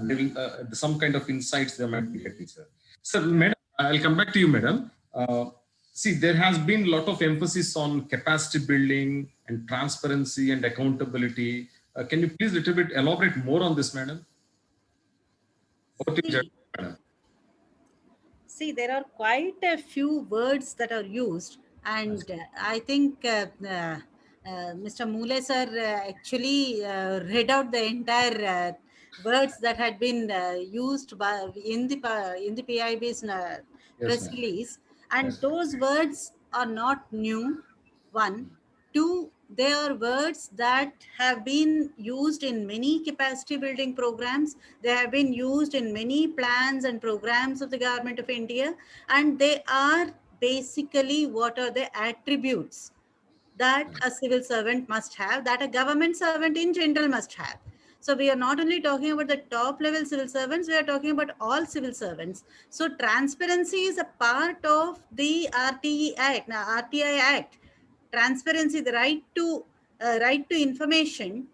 they will, some kind of insights they might be getting, sir. Sir, madam, I'll come back to you, madam. See, there has been a lot of emphasis on capacity building and transparency and accountability. Can you please little bit elaborate more on this, madam? Over to you, madam. See, there are quite a few words that are used, and I think Mr. Moole sir actually read out the entire words that had been used in the PIB's press release, and those words are not new. One, two, they are words that have been used in many capacity building programs. They have been used in many plans and programs of the government of India, and they are basically what are the attributes that a civil servant must have, that a government servant in general must have. So we are not only talking about the top level civil servants, we are talking about all civil servants. So transparency is a part of the RTI Act. Transparency, the right to information,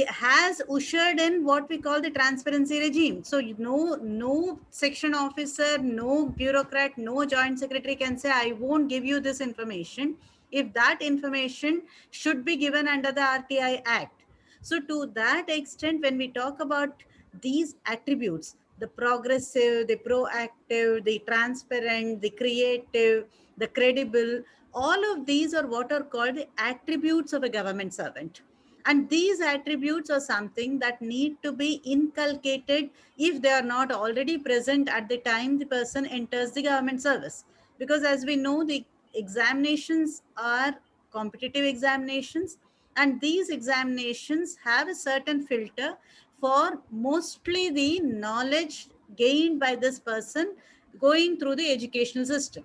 has ushered in what we call the transparency regime. So no section officer, no bureaucrat, no joint secretary can say, I won't give you this information, if that information should be given under the RTI Act. So to that extent, when we talk about these attributes, the progressive, the proactive, the transparent, the creative, the credible, all of these are what are called the attributes of a government servant. And these attributes are something that need to be inculcated if they are not already present at the time the person enters the government service. Because as we know, the examinations are competitive examinations, and these examinations have a certain filter for mostly the knowledge gained by this person going through the educational system.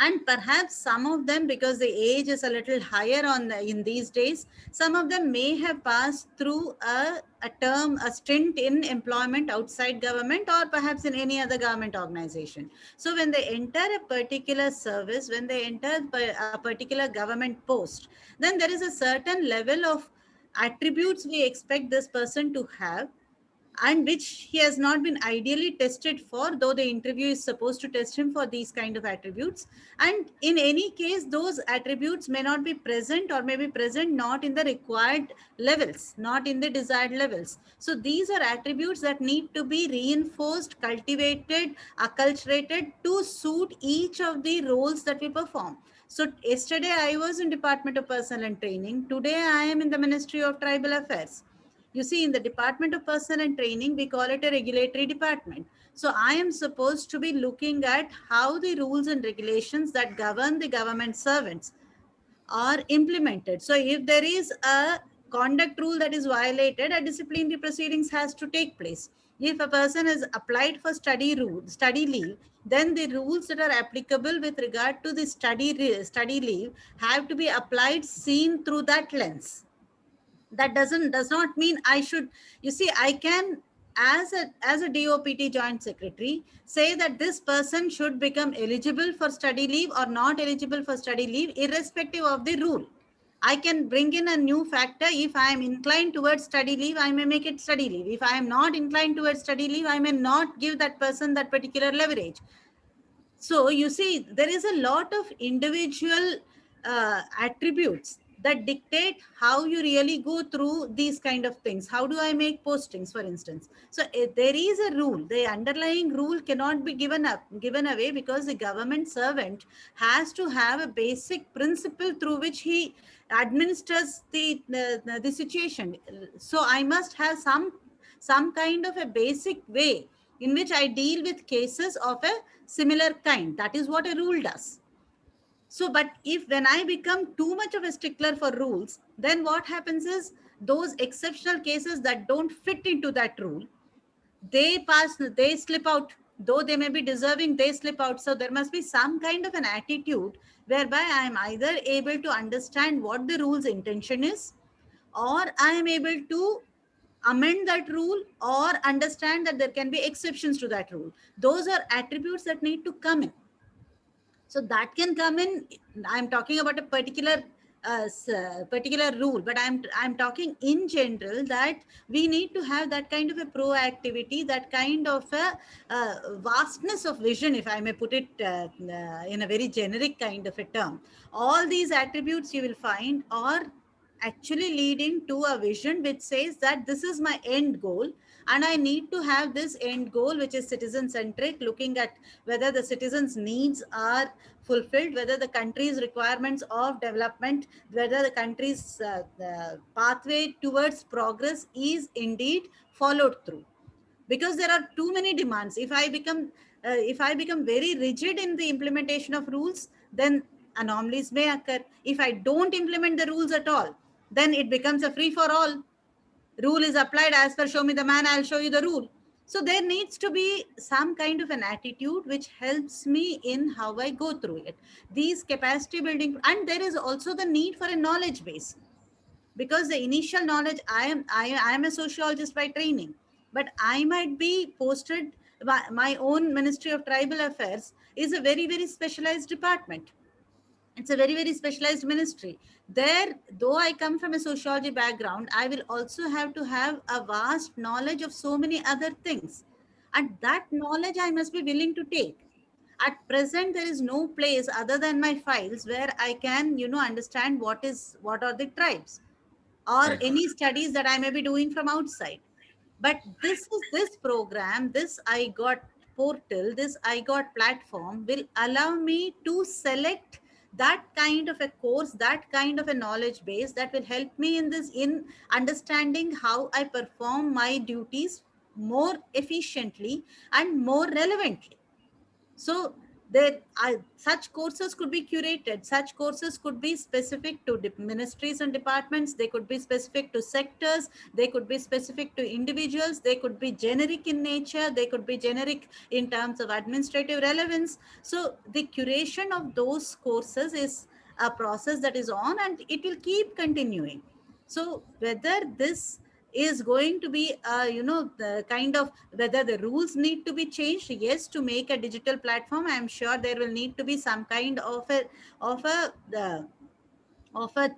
And perhaps some of them, because the age is a little higher in these days, some of them may have passed through a stint in employment outside government, or perhaps in any other government organization. So when they enter a particular service, when they enter a particular government post, then there is a certain level of attributes we expect this person to have, and which he has not been ideally tested for, though the interview is supposed to test him for these kind of attributes. And in any case, those attributes may not be present, or may be present not in the required levels, not in the desired levels. So these are attributes that need to be reinforced, cultivated, acculturated to suit each of the roles that we perform. So yesterday I was in Department of Personnel and Training. Today I am in the Ministry of Tribal Affairs. You see, in the Department of Personnel and Training, we call it a regulatory department. So I am supposed to be looking at how the rules and regulations that govern the government servants are implemented. So if there is a conduct rule that is violated, a disciplinary proceedings has to take place. If a person has applied for study leave, then the rules that are applicable with regard to the study leave have to be applied, seen through that lens. That does not mean I should, you see, I can, as a DOPT joint secretary, say that this person should become eligible for study leave or not eligible for study leave, irrespective of the rule. I can bring in a new factor. If I am inclined towards study leave, I may make it study leave. If I am not inclined towards study leave, I may not give that person that particular leverage. So you see, there is a lot of individual attributes that dictate how you really go through these kind of things. How do I make postings, for instance? So there is a rule. The underlying rule cannot be given away, because the government servant has to have a basic principle through which he administers the situation. So I must have some kind of a basic way in which I deal with cases of a similar kind. That is what a rule does. So, but if when I become too much of a stickler for rules, then what happens is those exceptional cases that don't fit into that rule, they slip out. Though they may be deserving, they slip out. So there must be some kind of an attitude whereby I am either able to understand what the rule's intention is, or I am able to amend that rule or understand that there can be exceptions to that rule. Those are attributes that need to come in. So that can come in. I'm talking about a particular rule, but I'm talking in general that we need to have that kind of a proactivity, that kind of a vastness of vision, if I may put it in a very generic kind of a term. All these attributes you will find are actually leading to a vision which says that this is my end goal, and I need to have this end goal which is citizen centric, looking at whether the citizens needs are fulfilled, whether the country's requirements of development, whether the country's pathway towards progress is indeed followed through. Because there are too many demands. If I become very rigid in the implementation of rules, then anomalies may occur. If I don't implement the rules at all, then it becomes a free for all. Rule is applied as per show me the man, I'll show you the rule. So there needs to be some kind of an attitude which helps me in how I go through it. These capacity building, and there is also the need for a knowledge base, because the initial knowledge, I am a sociologist by training, but I might be posted by my own Ministry of Tribal Affairs is a very, very specialized department. It's a very, very specialized ministry. There, though I come from a sociology background, I will also have to have a vast knowledge of so many other things. And that knowledge I must be willing to take. At present, there is no place other than my files where I can, understand what are the tribes, or Right. any studies that I may be doing from outside. But this program, this I got portal, this I got platform will allow me to select that kind of a course, that kind of a knowledge base that will help me in understanding how I perform my duties more efficiently and more relevantly. So such courses could be curated. Such courses could be specific to ministries and departments. They could be specific to sectors. They could be specific to individuals. They could be generic in nature. They could be generic in terms of administrative relevance. So the curation of those courses is a process that is on, and it will keep continuing. So whether this is going to be the kind of, whether the rules need to be changed, yes, to make a digital platform, I am sure there will need to be some kind of a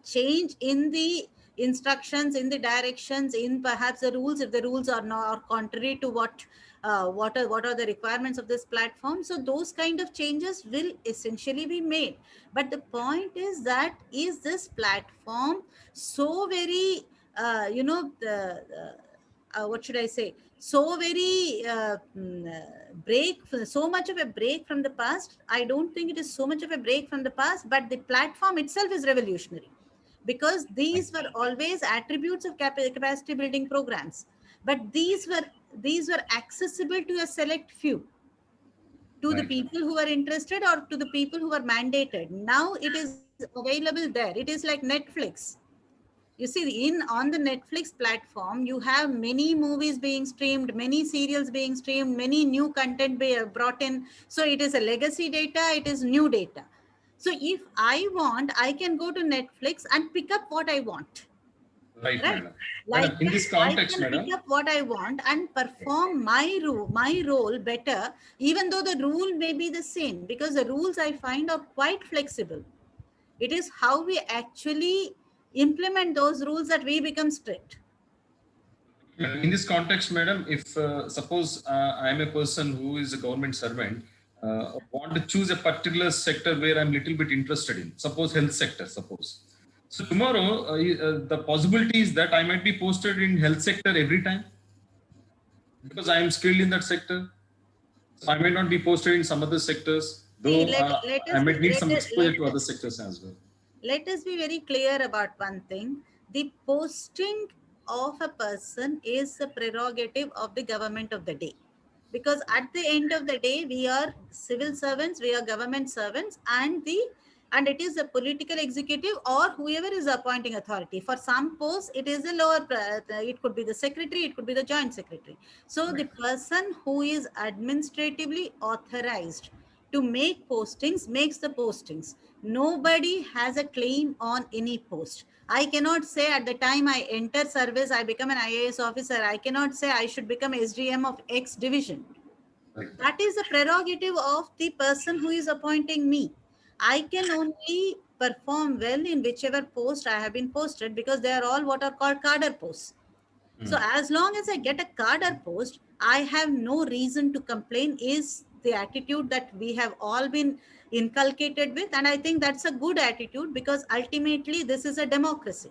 change in the instructions, in the directions, in perhaps the rules, if the rules are not contrary to what are the requirements of this platform. So those kind of changes will essentially be made. But the point is that, is this platform so very what should I say, so very so much of a break from the past? I don't think it is so much of a break from the past, but the platform itself is revolutionary, because these were always attributes of capacity building programs, but these were accessible to a select few, to the people who are interested or to the people who are mandated. Now it is available there. It is like Netflix. You see, on the Netflix platform, you have many movies being streamed, many serials being streamed, many new content brought in. So it is a legacy data, it is new data. So if I want, I can go to Netflix and pick up what I want. Right, Right? madam. Like Madam, in that, this context, I can madam, pick up what I want and perform my role better, even though the rule may be the same, because the rules I find are quite flexible. It is how we actually implement those rules that we become strict. in this context, madam, if suppose I am a person who is a government servant, want to choose a particular sector where I'm little bit interested in, suppose health sector, suppose. So tomorrow, the possibility is that I might be posted in health sector every time because I am skilled in that sector. So I may not be posted in some other sectors, See, though I might need some exposure to let, other sectors as well. let us be very clear about one thing. The posting of a person is the prerogative of the government of the day. because at the end of the day, we are civil servants, we are government servants, and it is a political executive or whoever is appointing authority. For some posts, it is a lower, it could be the secretary, it could be the joint secretary. So the person who is administratively authorized to make postings makes the postings. Nobody has a claim on any post. I cannot say at the time I enter service, I become an IAS officer. I cannot say I should become SGM of X division. That is the prerogative of the person who is appointing me. I can only perform well in whichever post I have been posted, because they are all what are called cadre posts. So as long as I get a cadre post, I have no reason to complain, is the attitude that we have all been inculcated with. And I think that's a good attitude, because ultimately this is a democracy.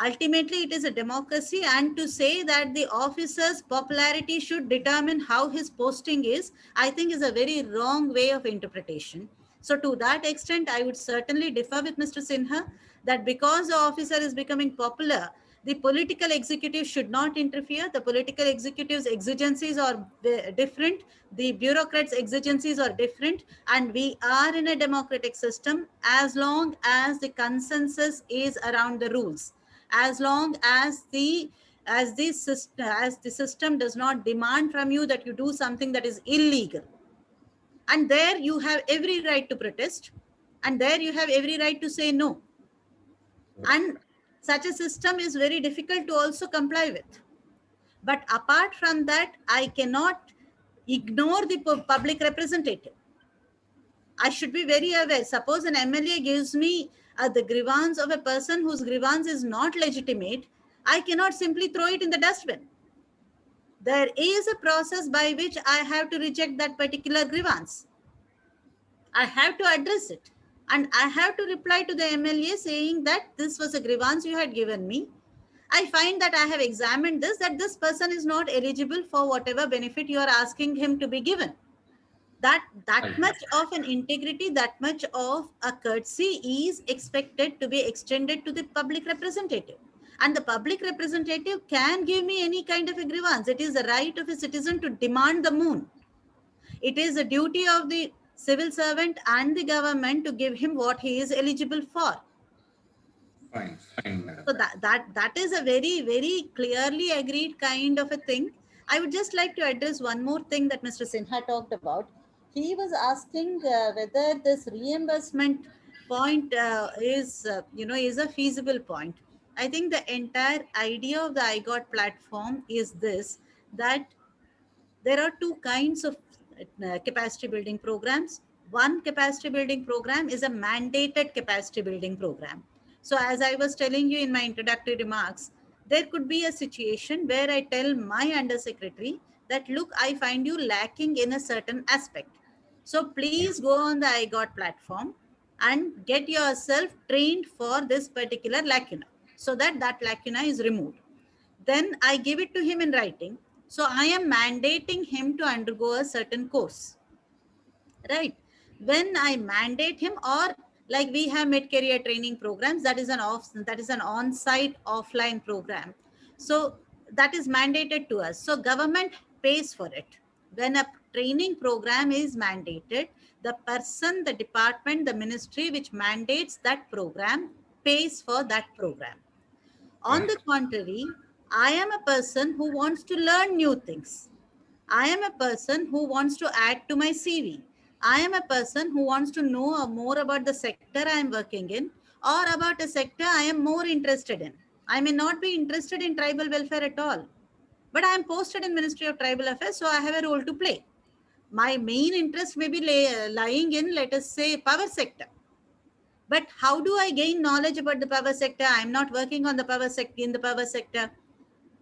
Ultimately, it is a democracy, and to say that the officer's popularity should determine how his posting is, I think is a very wrong way of interpretation. So to that extent, I would certainly differ with Mr. Sinha that because the officer is becoming popular, the political executive should not interfere. The political executive's exigencies are different. The bureaucrats' exigencies are different. And we are in a democratic system as long as the consensus is around the rules. As long as the system does not demand from you that you do something that is illegal, and there you have every right to protest, and there you have every right to say no, and such a system is very difficult to also comply with. But apart from that, I cannot ignore the public representative. I should be very aware. Suppose an MLA gives me the grievance of a person whose grievance is not legitimate, I cannot simply throw it in the dustbin. There is a process by which I have to reject that particular grievance. I have to address it. And I have to reply to the MLA saying that this was a grievance you had given me. I find that I have examined this, that this person is not eligible for whatever benefit you are asking him to be given. That much of an integrity, that much of a courtesy is expected to be extended to the public representative. And the public representative can give me any kind of a grievance. It is the right of a citizen to demand the moon. It is the duty of the civil servant and the government to give him what he is eligible for. Fine, madam. So that is a very, very clearly agreed kind of a thing. I would just like to address one more thing that Mr. Sinha talked about. He was asking whether this reimbursement point is a feasible point. I think the entire idea of the iGOT platform is this, that there are two kinds of capacity building programs. One capacity building program is a mandated capacity building program. So as I was telling you in my introductory remarks, there could be a situation where I tell my undersecretary that, look, I find you lacking in a certain aspect. So please go on the iGOT platform and get yourself trained for this particular lacuna, so that that lacuna is removed. Then I give it to him in writing. So I am mandating him to undergo a certain course, right? When I mandate him, or like we have mid-career training programs, that is an on-site offline program. So that is mandated to us. So government pays for it. When a training program is mandated, the person, the department, the ministry which mandates that program pays for that program. On the contrary, I am a person who wants to learn new things. I am a person who wants to add to my CV. I am a person who wants to know more about the sector I am working in, or about a sector I am more interested in. I may not be interested in tribal welfare at all, but I am posted in Ministry of Tribal Affairs, so I have a role to play. My main interest may be lying in, let us say, power sector. But how do I gain knowledge about the power sector? I'm not working on the power sector, in the power sector.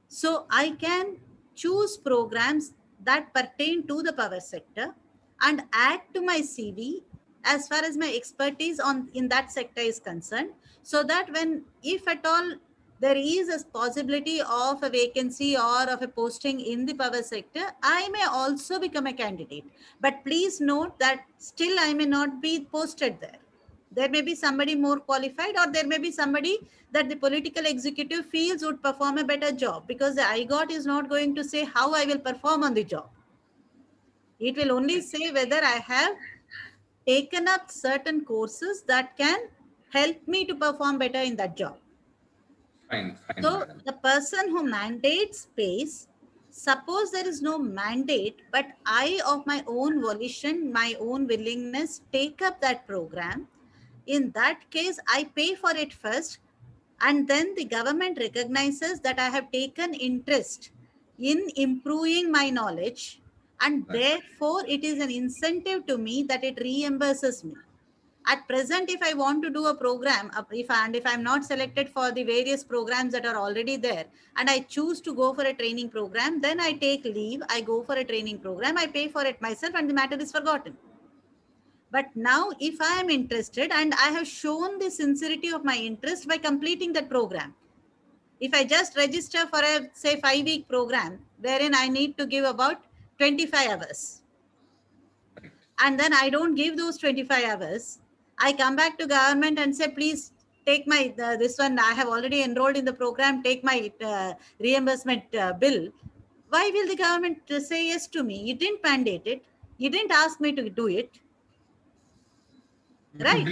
So I can choose programs that pertain to the power sector and add to my CV as far as my expertise in that sector is concerned, so that when, if at all, there is a possibility of a vacancy or of a posting in the power sector, I may also become a candidate. But please note that still I may not be posted there. There may be somebody more qualified, or there may be somebody that the political executive feels would perform a better job, because the IGOT is not going to say how I will perform on the job. It will only say whether I have taken up certain courses that can help me to perform better in that job. Fine, fine, So madam. the person who mandates pays. Suppose there is no mandate, but I, of my own volition, my own willingness, take up that program. In that case, I pay for it first, and then the government recognizes that I have taken interest in improving my knowledge, and Right. therefore it is an incentive to me that it reimburses me. At present, if I want to do a program, if I'm not selected for the various programs that are already there, and I choose to go for a training program, then I take leave, I go for a training program, I pay for it myself, and the matter is forgotten. But now, if I am interested and I have shown the sincerity of my interest by completing that program, if I just register for a, say, 5-week program, wherein I need to give about 25 hours, and then I don't give those 25 hours, I come back to government and say, please take my, this one, I have already enrolled in the program, take my reimbursement bill. Why will the government say yes to me? You didn't mandate it. You didn't ask me to do it. Right?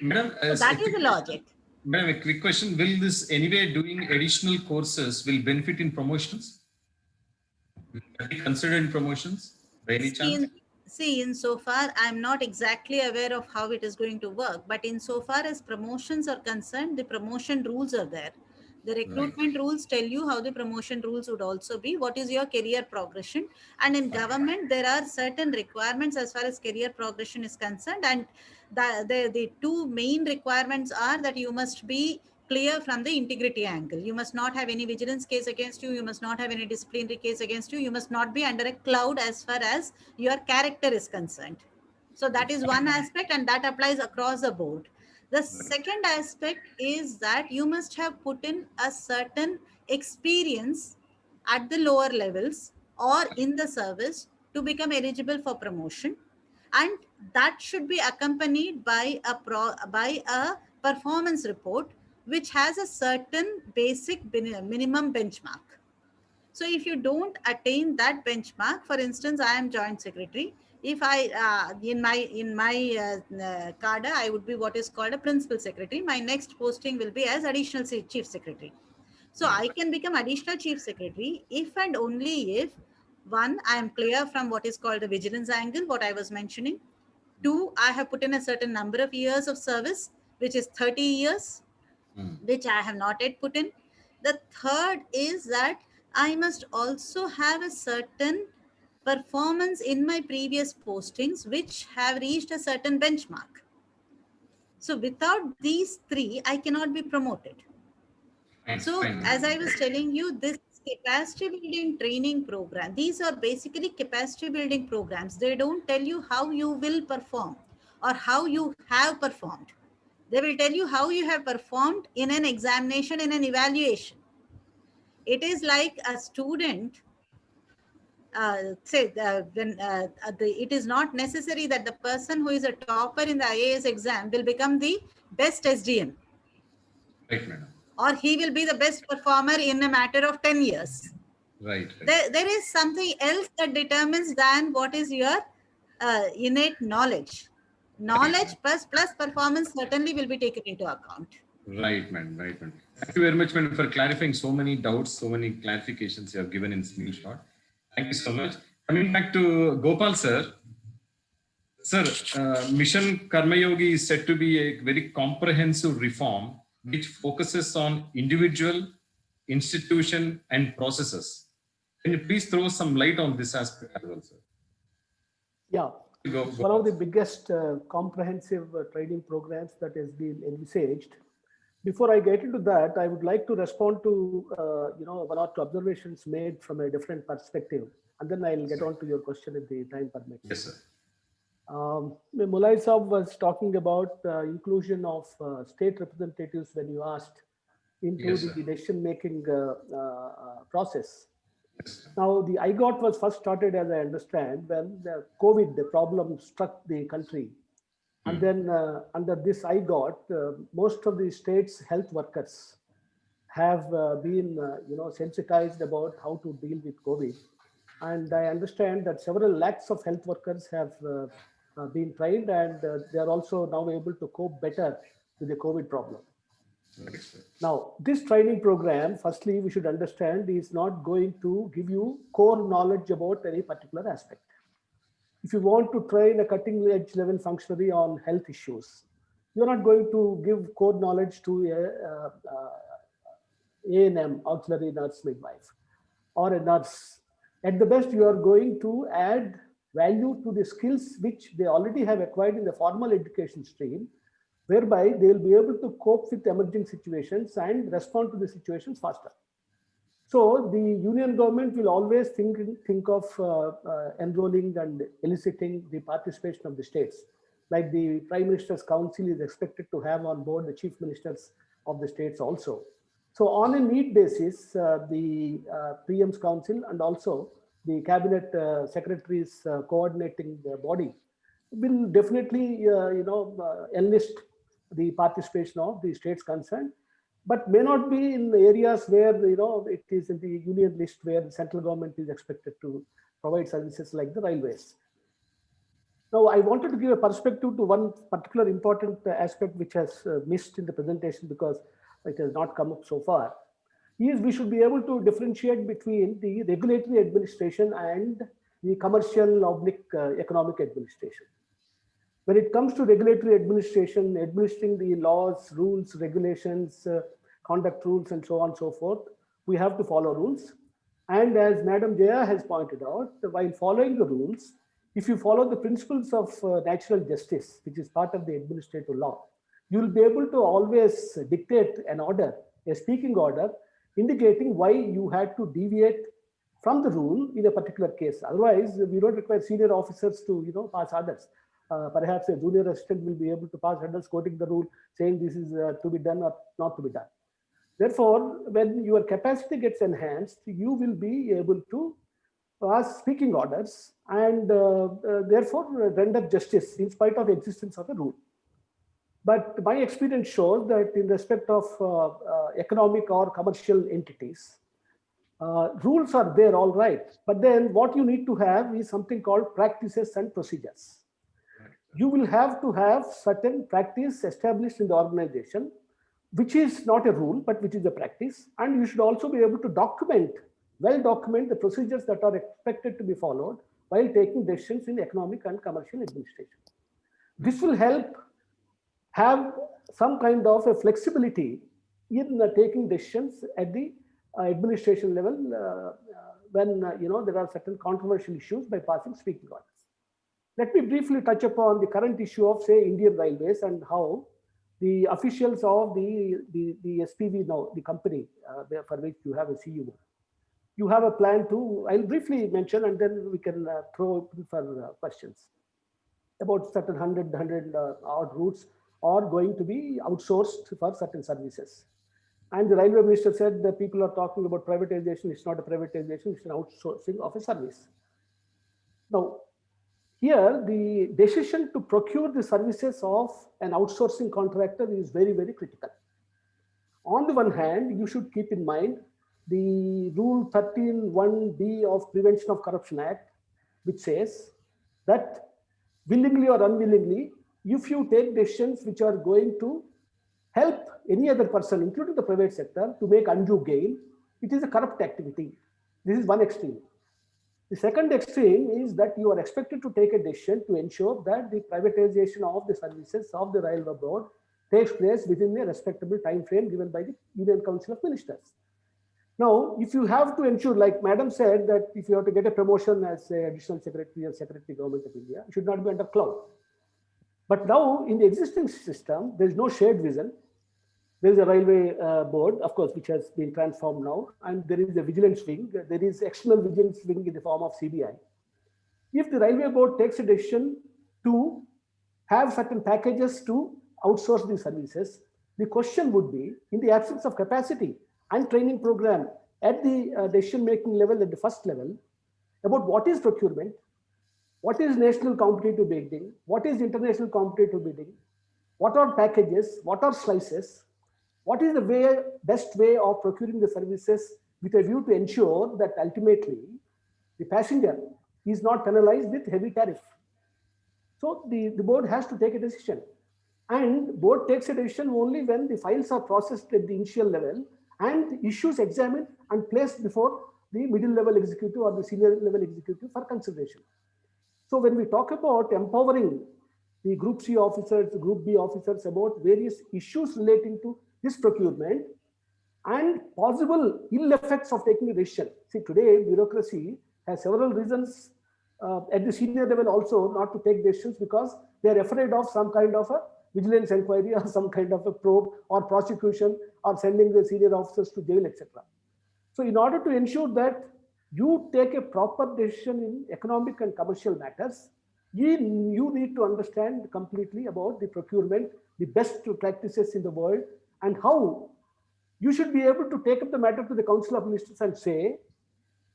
Madam, So that is the logic. Madam, a quick question. Will this anyway doing additional courses will benefit in promotions? Will that be considered in promotions by any chance? See, insofar, I'm not exactly aware of how it is going to work, but insofar as promotions are concerned, the promotion rules are there. The recruitment rules tell you how the promotion rules would also be, what is your career progression. And in government, there are certain requirements as far as career progression is concerned. And the two main requirements are that you must be clear from the integrity angle. You must not have any vigilance case against you. You must not have any disciplinary case against you. You must not be under a cloud as far as your character is concerned. So that is one aspect, and that applies across the board. The second aspect is that you must have put in a certain experience at the lower levels or in the service to become eligible for promotion, and that should be accompanied by a performance report which has a certain basic minimum benchmark. So if you don't attain that benchmark, for instance, I am joint secretary. If I in my cadre, I would be what is called a principal secretary. My next posting will be as additional chief secretary. So I can become additional chief secretary if and only if, one, I am clear from what is called the vigilance angle, what I was mentioning. Two, I have put in a certain number of years of service, which is 30 years, which I have not yet put in. The third is that I must also have a certain performance in my previous postings, which have reached a certain benchmark. So without these three, I cannot be promoted. So as I was telling you, this capacity building training program, these are basically capacity building programs. They don't tell you how you will perform or how you have performed. They will tell you how you have performed in an examination, in an evaluation. It is like a student, it is not necessary that the person who is a topper in the IAS exam will become the best SDM. Right, madam. Or he will be the best performer in a matter of 10 years. Right. There is something else that determines than what is your innate knowledge. Knowledge plus performance certainly will be taken into account. Right, man. Right, man. Thank you very much, man, for clarifying so many doubts, so many clarifications you have given in single shot. Thank you so much. Coming back to Gopal, sir. Sir, Mission Karma Yogi is said to be a very comprehensive reform which focuses on individual, institution, and processes. Can you please throw some light on this aspect as well, sir? Yeah, it's one of the biggest comprehensive training programs that has been envisaged. Before I get into that, I would like to respond to one or two observations made from a different perspective, and then I'll get on to your question if the time permits. Yes, sir. Mulai Saab was talking about inclusion of state representatives when you asked into the decision-making process. Yes, now, the IGOT was first started, as I understand, when the COVID, the problem struck the country. And then under this IGOT, most of the states' health workers have been sensitized about how to deal with COVID. And I understand that several lakhs of health workers have been trained, and they are also now able to cope better with the COVID problem. Now, this training program, firstly, we should understand, is not going to give you core knowledge about any particular aspect. If you want to train a cutting edge level functionary on health issues, you're not going to give core knowledge to A&M, auxiliary nurse midwife, or a nurse. At the best, you are going to add value to the skills which they already have acquired in the formal education stream, whereby they will be able to cope with emerging situations and respond to the situations faster. So the union government will always think of enrolling and eliciting the participation of the states. Like the Prime Minister's Council is expected to have on board the chief ministers of the states also. So on a need basis, the PM's Council and also the Cabinet Secretary's coordinating body will definitely enlist the participation of the states concerned, but may not be in the areas where it is in the union list where the central government is expected to provide services like the railways. Now, I wanted to give a perspective to one particular important aspect which has missed in the presentation because it has not come up so far, is we should be able to differentiate between the regulatory administration and the commercial / economic administration. When it comes to regulatory administration, administering the laws, rules, regulations, conduct rules, and so on and so forth, we have to follow rules. And as Madam Jaya has pointed out, while following the rules, if you follow the principles of natural justice, which is part of the administrative law, you will be able to always dictate an order, a speaking order, indicating why you had to deviate from the rule in a particular case. Otherwise, we don't require senior officers to pass orders. Perhaps a junior assistant will be able to pass orders quoting the rule, saying this is to be done or not to be done. Therefore, when your capacity gets enhanced, you will be able to pass speaking orders and therefore render justice in spite of existence of a rule. But my experience shows that in respect of economic or commercial entities, rules are there, all right. But then what you need to have is something called practices and procedures. You will have to have certain practice established in the organization, which is not a rule, but which is a practice. And you should also be able to well document the procedures that are expected to be followed while taking decisions in economic and commercial administration. This will help have some kind of a flexibility in taking decisions at the administration level when there are certain controversial issues by passing speaking orders. Let me briefly touch upon the current issue of, say, Indian Railways and how the officials of the SPV now, the company for which you have a CEO, you have a plan to, I'll briefly mention and then we can throw open for questions. About certain 100 odd routes are going to be outsourced for certain services. And the railway minister said that people are talking about privatization. It's not a privatization, it's an outsourcing of a service. Now, here, the decision to procure the services of an outsourcing contractor is very, very critical. On the one hand, you should keep in mind the Rule 13(1)(b) of Prevention of Corruption Act, which says that willingly or unwillingly, if you take decisions which are going to help any other person, including the private sector, to make undue gain, it is a corrupt activity. This is one extreme. The second extreme is that you are expected to take a decision to ensure that the privatization of the services of the railway board takes place within a respectable time frame given by the Union Council of Ministers. Now, if you have to ensure, like Madam said, that if you have to get a promotion as an additional secretary or secretary government of India, it should not be under cloud. But now, in the existing system, there is no shared vision. There is a railway board, of course, which has been transformed now, and there is a vigilance wing. There is external vigilance wing in the form of CBI. If the railway board takes a decision to have certain packages to outsource these services, the question would be, in the absence of capacity and training program at the decision-making level, at the first level, about what is procurement, what is national competitive bidding, what is international competitive bidding, what are packages, what are slices, what is the best way of procuring the services with a view to ensure that ultimately the passenger is not penalized with heavy tariff. So the board has to take a decision, and board takes a decision only when the files are processed at the initial level and issues examined and placed before the middle level executive or the senior level executive for consideration. So when we talk about empowering the Group C officers, Group B officers about various issues relating to this procurement and possible ill effects of taking a decision. See, today bureaucracy has several reasons at the senior level also not to take decisions because they are afraid of some kind of a vigilance inquiry or some kind of a probe or prosecution or sending the senior officers to jail, etc. So in order to ensure that you take a proper decision in economic and commercial matters, you need to understand completely about the procurement, the best practices in the world, and how you should be able to take up the matter to the Council of Ministers and say,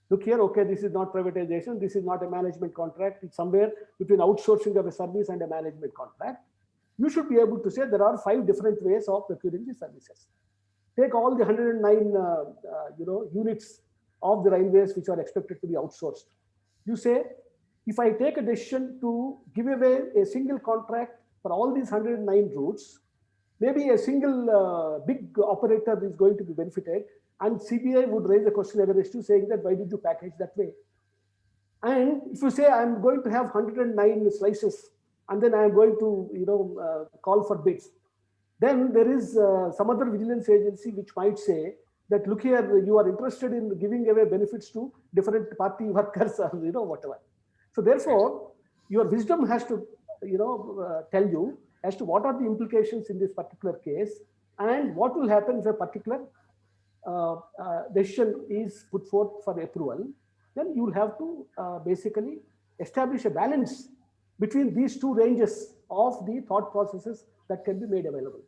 look here, okay, this is not privatization, this is not a management contract, it's somewhere between outsourcing of a service and a management contract. You should be able to say there are 5 different ways of procuring the services. Take all the 109 units of the railways which are expected to be outsourced. You say, if I take a decision to give away a single contract for all these 109 routes, maybe a single big operator is going to be benefited, and CBI would raise a question against you saying that why did you package that way? And if you say I'm going to have 109 slices and then I'm going to call for bids, then there is some other vigilance agency which might say that look here, you are interested in giving away benefits to different party workers or whatever. So therefore, your wisdom has to tell you as to what are the implications in this particular case and what will happen if a particular decision is put forth for approval. Then you will have to basically establish a balance between these 2 ranges of the thought processes that can be made available.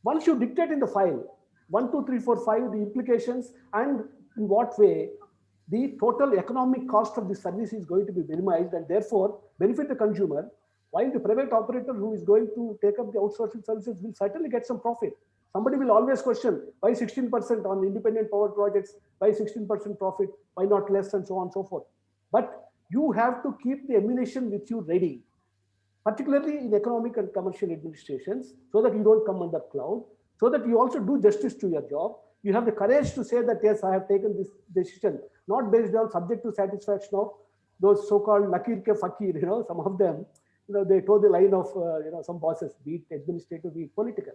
Once you dictate in the file 1, 2, 3, 4, 5 the implications and in what way the total economic cost of the service is going to be minimized and therefore benefit the consumer, while the private operator who is going to take up the outsourcing services will certainly get some profit. Somebody will always question why 16% on independent power projects, why 16% profit, why not less, and so on and so forth. But you have to keep the ammunition with you ready, particularly in economic and commercial administrations, so that you don't come under cloud, so that you also do justice to your job. You have the courage to say that, yes, I have taken this decision, not based on subjective satisfaction of those so-called nakir ke fakir, some of them, they toe the line of, some bosses, be it administrative, be it political.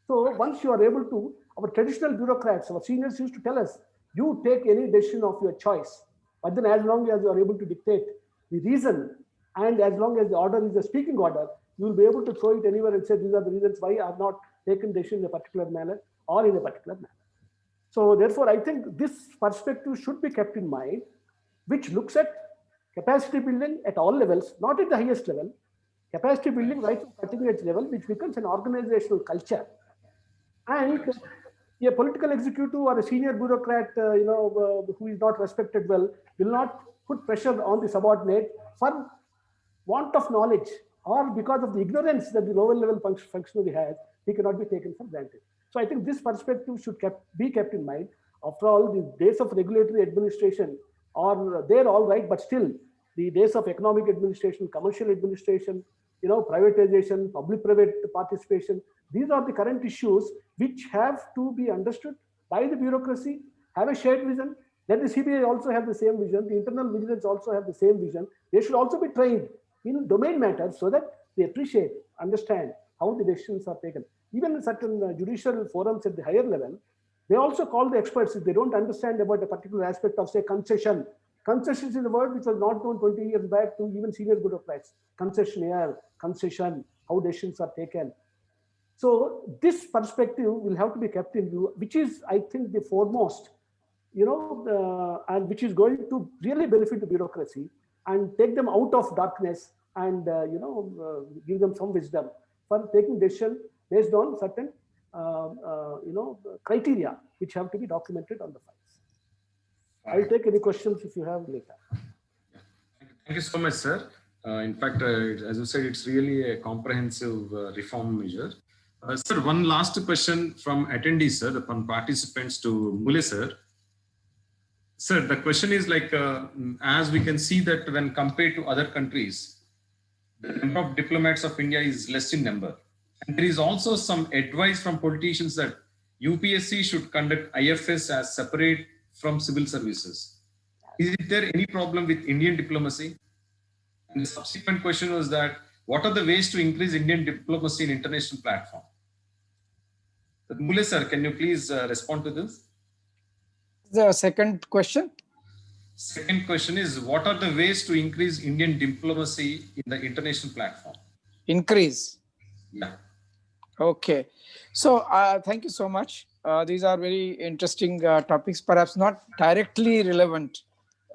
So once you are able to, our traditional bureaucrats, our seniors used to tell us, you take any decision of your choice, but then as long as you are able to dictate the reason and as long as the order is a speaking order, you will be able to throw it anywhere and say, these are the reasons why I have not taken decision in a particular manner or in a particular manner. So therefore, I think this perspective should be kept in mind, which looks at capacity building at all levels, not at the highest level, capacity building right to cutting edge level, which becomes an organizational culture. And a political executive or a senior bureaucrat, who is not respected well, will not put pressure on the subordinate for want of knowledge or because of the ignorance that the lower level functionary has. He cannot be taken for granted. So I think this perspective should be kept in mind. After all, the days of regulatory administration are there all right, but still the days of economic administration, commercial administration, privatization, public-private participation, these are the current issues which have to be understood by the bureaucracy, have a shared vision. Let the CBI also have the same vision. The internal vigilance also have the same vision. They should also be trained in domain matters so that they appreciate, understand how the decisions are taken. Even in certain judicial forums at the higher level, they also call the experts if they don't understand about a particular aspect of, say, concession. Concession is a word which was not known 20 years back to even senior bureaucrats. Concessionaire, concession, how decisions are taken. So this perspective will have to be kept in view, which is, I think, the foremost, and which is going to really benefit the bureaucracy and take them out of darkness and, give them some wisdom for taking decision based on certain, criteria which have to be documented on the files. I'll take any questions if you have later. Thank you so much, sir. In fact, as you said, it's really a comprehensive reform measure. Sir, one last question from attendees, sir, from participants to Mule, sir. Sir, the question is like, as we can see that when compared to other countries, the number of diplomats of India is less in number. And there is also some advice from politicians that UPSC should conduct IFS as separate from civil services. Is there any problem with Indian diplomacy? And the subsequent question was that, what are the ways to increase Indian diplomacy in international platform? Mule sir, can you please respond to this? The second question? Second question is, what are the ways to increase Indian diplomacy in the international platform? Increase. Yeah. Okay. So thank you so much. These are very interesting topics, perhaps not directly relevant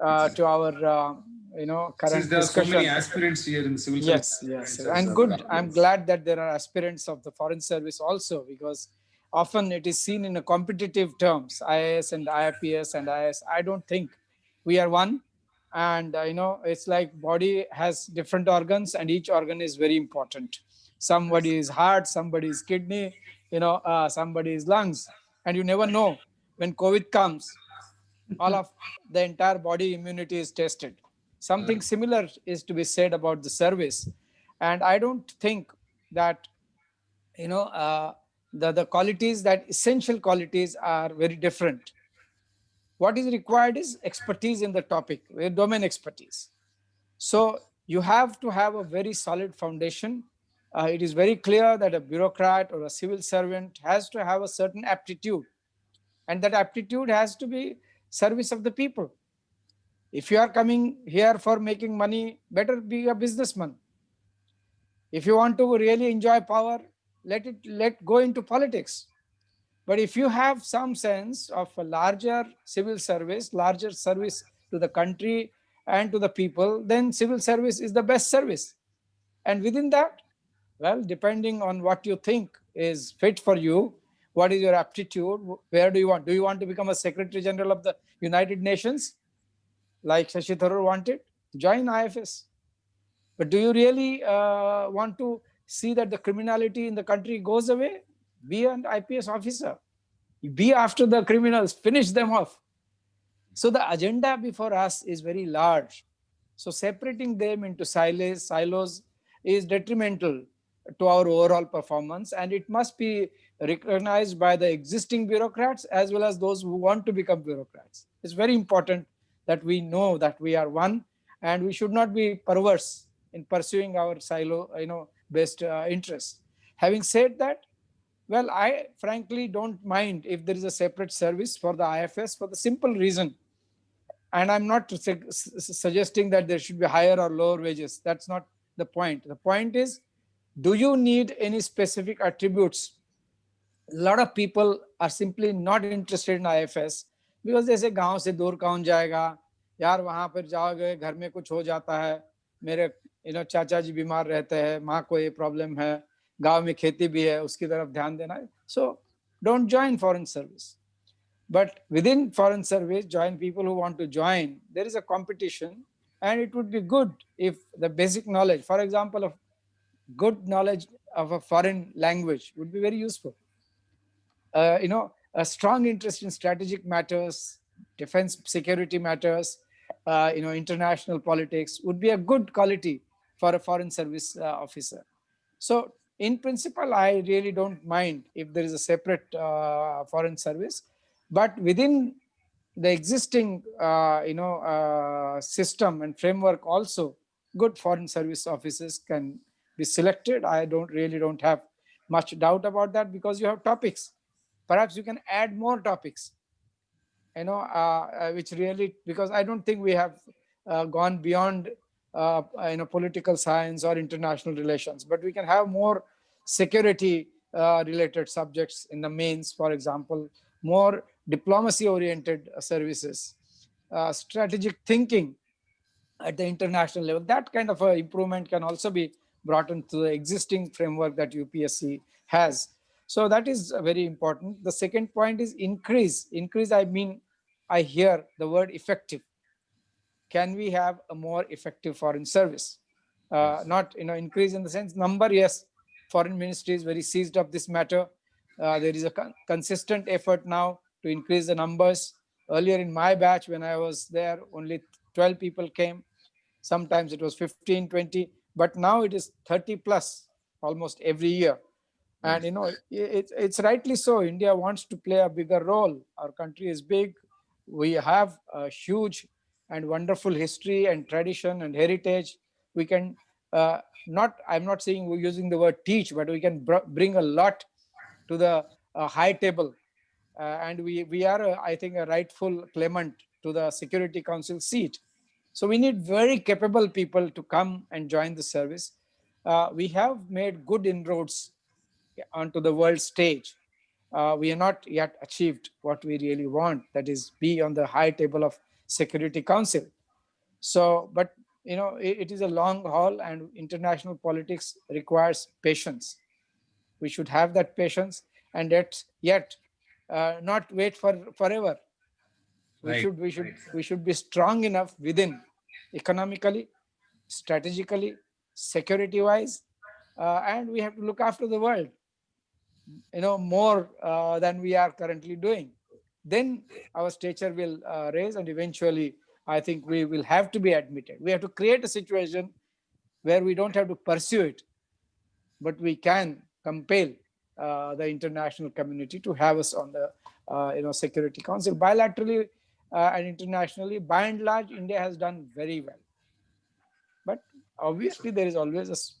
to our current Since there discussion. are so many aspirants here in civil service. Yes. And good. I'm glad that there are aspirants of the foreign service also, because often it is seen in a competitive terms, IAS and IPS and IS. I don't think we are one. And, it's like body has different organs and each organ is very important. Somebody is heart, somebody is kidney, somebody is lungs. And you never know when COVID comes, all of the entire body immunity is tested. Something similar is to be said about the service. And I don't think that, the qualities, that essential qualities are very different. What is required is expertise in the topic, domain expertise. So you have to have a very solid foundation. It is very clear that a bureaucrat or a civil servant has to have a certain aptitude, and that aptitude has to be service of the people. If you are coming here for making money, better be a businessman. If you want to really enjoy power, let go into politics. But if you have some sense of a larger civil service, larger service to the country and to the people, then civil service is the best service. And within that, well, depending on what you think is fit for you, what is your aptitude, where do you want? Do you want to become a Secretary General of the United Nations, like Shashi Tharoor wanted? Join IFS. But do you really want to see that the criminality in the country goes away? Be an IPS officer. Be after the criminals, finish them off. So the agenda before us is very large. So separating them into silos is detrimental to our overall performance, and it must be recognized by the existing bureaucrats as well as those who want to become bureaucrats. It's very important that we know that we are one, and we should not be perverse in pursuing our silo-based interests. Having said that, well, I frankly don't mind if there is a separate service for the IFS for the simple reason. And I'm not suggesting that there should be higher or lower wages. That's not the point. The point is, do you need any specific attributes? A lot of people are simply not interested in IFS because they say, गांव से दूर कौन जाएगा? यार वहाँ पर जाओगे, घर में कुछ हो जाता है, मेरे चाचा जी बीमार रहते हैं, माँ को ये प्रॉब्लम है, गांव में खेती भी है, उसकी तरफ ध्यान देना है. So don't join foreign service. But within foreign service, join people who want to join. There is a competition, and it would be good if the basic knowledge, for example, of good knowledge of a foreign language would be very useful. A strong interest in strategic matters, defense security matters, international politics would be a good quality for a foreign service officer. So in principle, I really don't mind if there is a separate foreign service, but within the existing system and framework also, good foreign service officers can be selected. I don't have much doubt about that, because you have topics. Perhaps you can add more topics, which really, because I don't think we have gone beyond political science or international relations, but we can have more security related subjects in the mains, for example, more diplomacy oriented services, strategic thinking at the international level. That kind of improvement can also be brought into the existing framework that UPSC has. So that is very important. The second point is increase. Increase, I mean, I hear the word effective. Can we have a more effective foreign service? not increase in the sense number. Yes, foreign ministry is very seized of this matter. There is a consistent effort now to increase the numbers. Earlier in my batch, when I was there, only 12 people came. Sometimes it was 15, 20, but now it is 30 plus almost every year. And it's rightly so. India wants to play a bigger role. Our country is big. We have a huge and wonderful history and tradition and heritage. We can I'm not saying we're using the word teach, but we can bring a lot to the high table. And we are, I think, a rightful claimant to the Security Council seat. So we need very capable people to come and join the service. We have made good inroads onto the world stage. We have not yet achieved what we really want, that is be on the high table of Security Council. So, but it is a long haul, and international politics requires patience. We should have that patience, and yet not wait for forever. We should be strong enough within, economically, strategically, security wise, and we have to look after the world more than we are currently doing. Then our stature will raise, and eventually I think we will have to be admitted. We have to create a situation where we don't have to pursue it, but we can compel the international community to have us on the Security Council. Bilaterally and internationally, by and large, India has done very well. But obviously there is always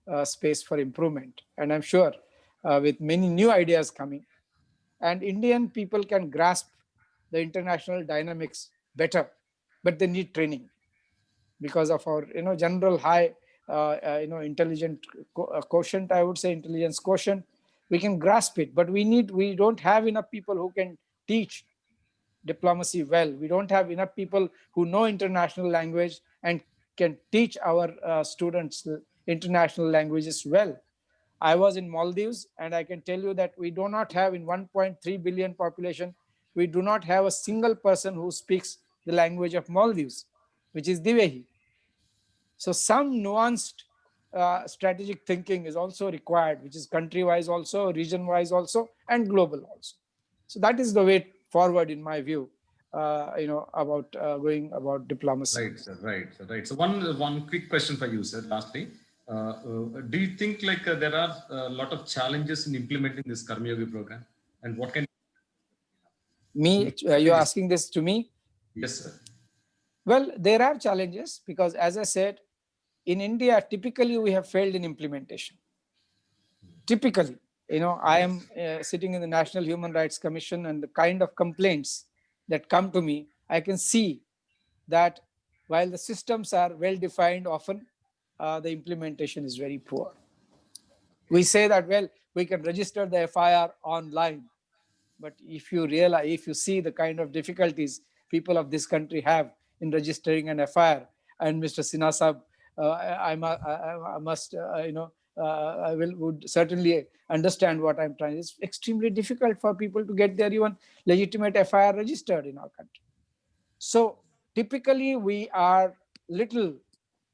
a space for improvement, and I'm sure with many new ideas coming, and Indian people can grasp the international dynamics better, but they need training because of our general high intelligent quotient. I would say intelligence quotient. We can grasp it, but we don't have enough people who can teach diplomacy well. We don't have enough people who know international language and can teach our students international languages well. I was in Maldives, and I can tell you that we do not have, in 1.3 billion population, we do not have a single person who speaks the language of Maldives, which is Divehi. So some nuanced strategic thinking is also required, which is country-wise also, region-wise also, and global also. So that is the way forward, in my view, about going about diplomacy. Right, sir. Right. So one quick question for you, sir. Lastly, do you think there are a lot of challenges in implementing this Karmayogi program, and what can? Me? You're asking this to me? Yes, sir. Well, there are challenges because, as I said, in India, typically we have failed in implementation. Typically, I am sitting in the National Human Rights Commission, and the kind of complaints that come to me, I can see that while the systems are well defined, often the implementation is very poor. We say that, well, we can register the FIR online, but if you see the kind of difficulties people of this country have in registering an FIR, and Mr. Sinha Sahab, I must, I would certainly understand what I'm trying. It's extremely difficult for people to get their even legitimate FIR registered in our country. So typically we are little,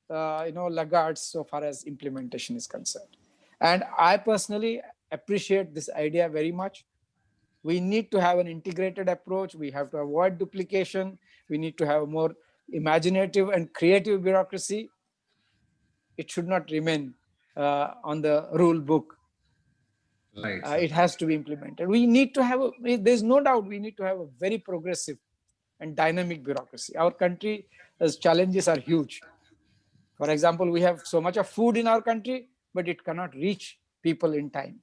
laggards so far as implementation is concerned. And I personally appreciate this idea very much. We need to have an integrated approach. We have to avoid duplication. We need to have a more imaginative and creative bureaucracy. It should not remain on the rule book. Right. It has to be implemented. We need to have, there's no doubt, we need to have a very progressive and dynamic bureaucracy. Our country's challenges are huge. For example, we have so much of food in our country, but it cannot reach people in time.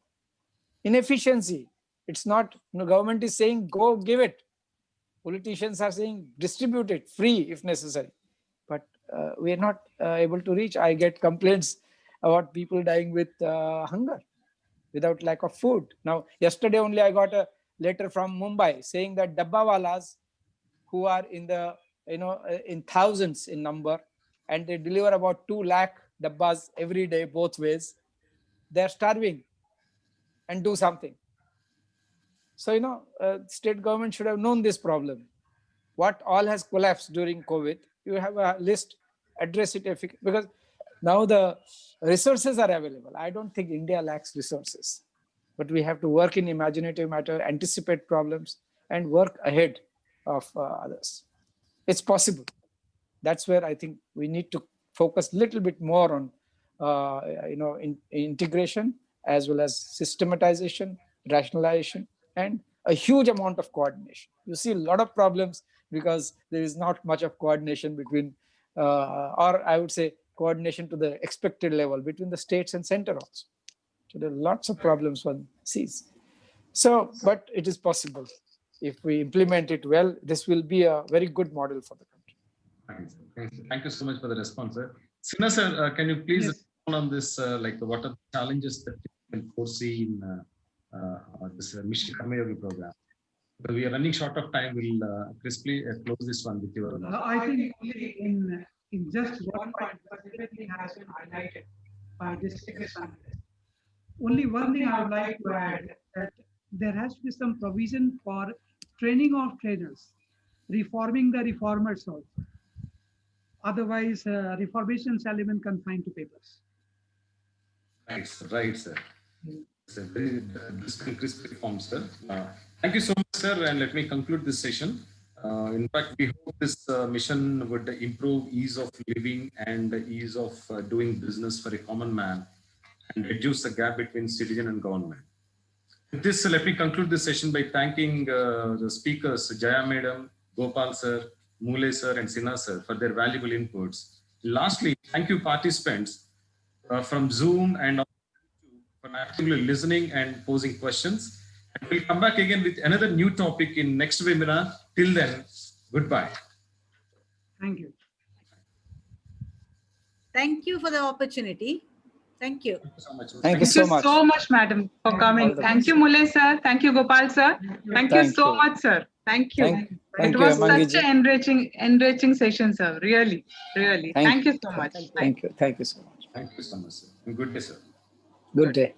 Inefficiency. It's not, government is saying, go give it. Politicians are saying, distribute it free if necessary. But we are not able to reach. I get complaints about people dying with hunger, without lack of food. Now, yesterday only I got a letter from Mumbai saying that dabbawalas, who are in the, in thousands in number, and they deliver about 2 lakh dabbas every day, both ways, they're starving, and do something. So, state government should have known this problem. What all has collapsed during COVID, you have a list, address it, because Now the resources are available. I don't think India lacks resources, but we have to work in imaginative matter, anticipate problems, and work ahead of others. It's possible. That's where I think we need to focus a little bit more on integration as well as systematization, rationalization, and a huge amount of coordination. You see a lot of problems because there is not much of coordination between, or I would say coordination to the expected level between the states and center also. So there are lots of problems one sees. So, but it is possible. If we implement it well, this will be a very good model for the country. Thank you so much for the response, sir. Sinha sir, can you please respond on this, like what are the challenges that you can foresee in this Mission Karmayogi program? Because we are running short of time, we'll crisply close this one with your. I think only in just one point, because everything has been highlighted by distinguished panelists. Only one thing I would like to add, that there has to be some provision for training of trainers, reforming the reformers also. Otherwise, reformation shall remain confined to papers. Right, sir. It's a very crisp reform, sir. Thank you so much, sir. And let me conclude this session. In fact, we hope this mission would improve ease of living and ease of doing business for a common man and reduce the gap between citizen and government. With this, let me conclude this session by thanking the speakers, Jaya Madam, Gopal sir, Mule sir, and Sinha sir for their valuable inputs. Lastly, thank you participants from Zoom and for actively listening and posing questions. And we'll come back again with another new topic in next webinar. Till then, goodbye. Thank you. Thank you for the opportunity. Thank you. Thank you so much. Thank you so much. Madam, for coming. Thank you, Mule sir. Thank you, Gopal sir. Thank you so much, sir. Thank you. Thank It you, was Amangi such an enriching session, sir. Really. Thank you so much. Thank you so much. Thank you so much, sir. And good day, sir. Good day.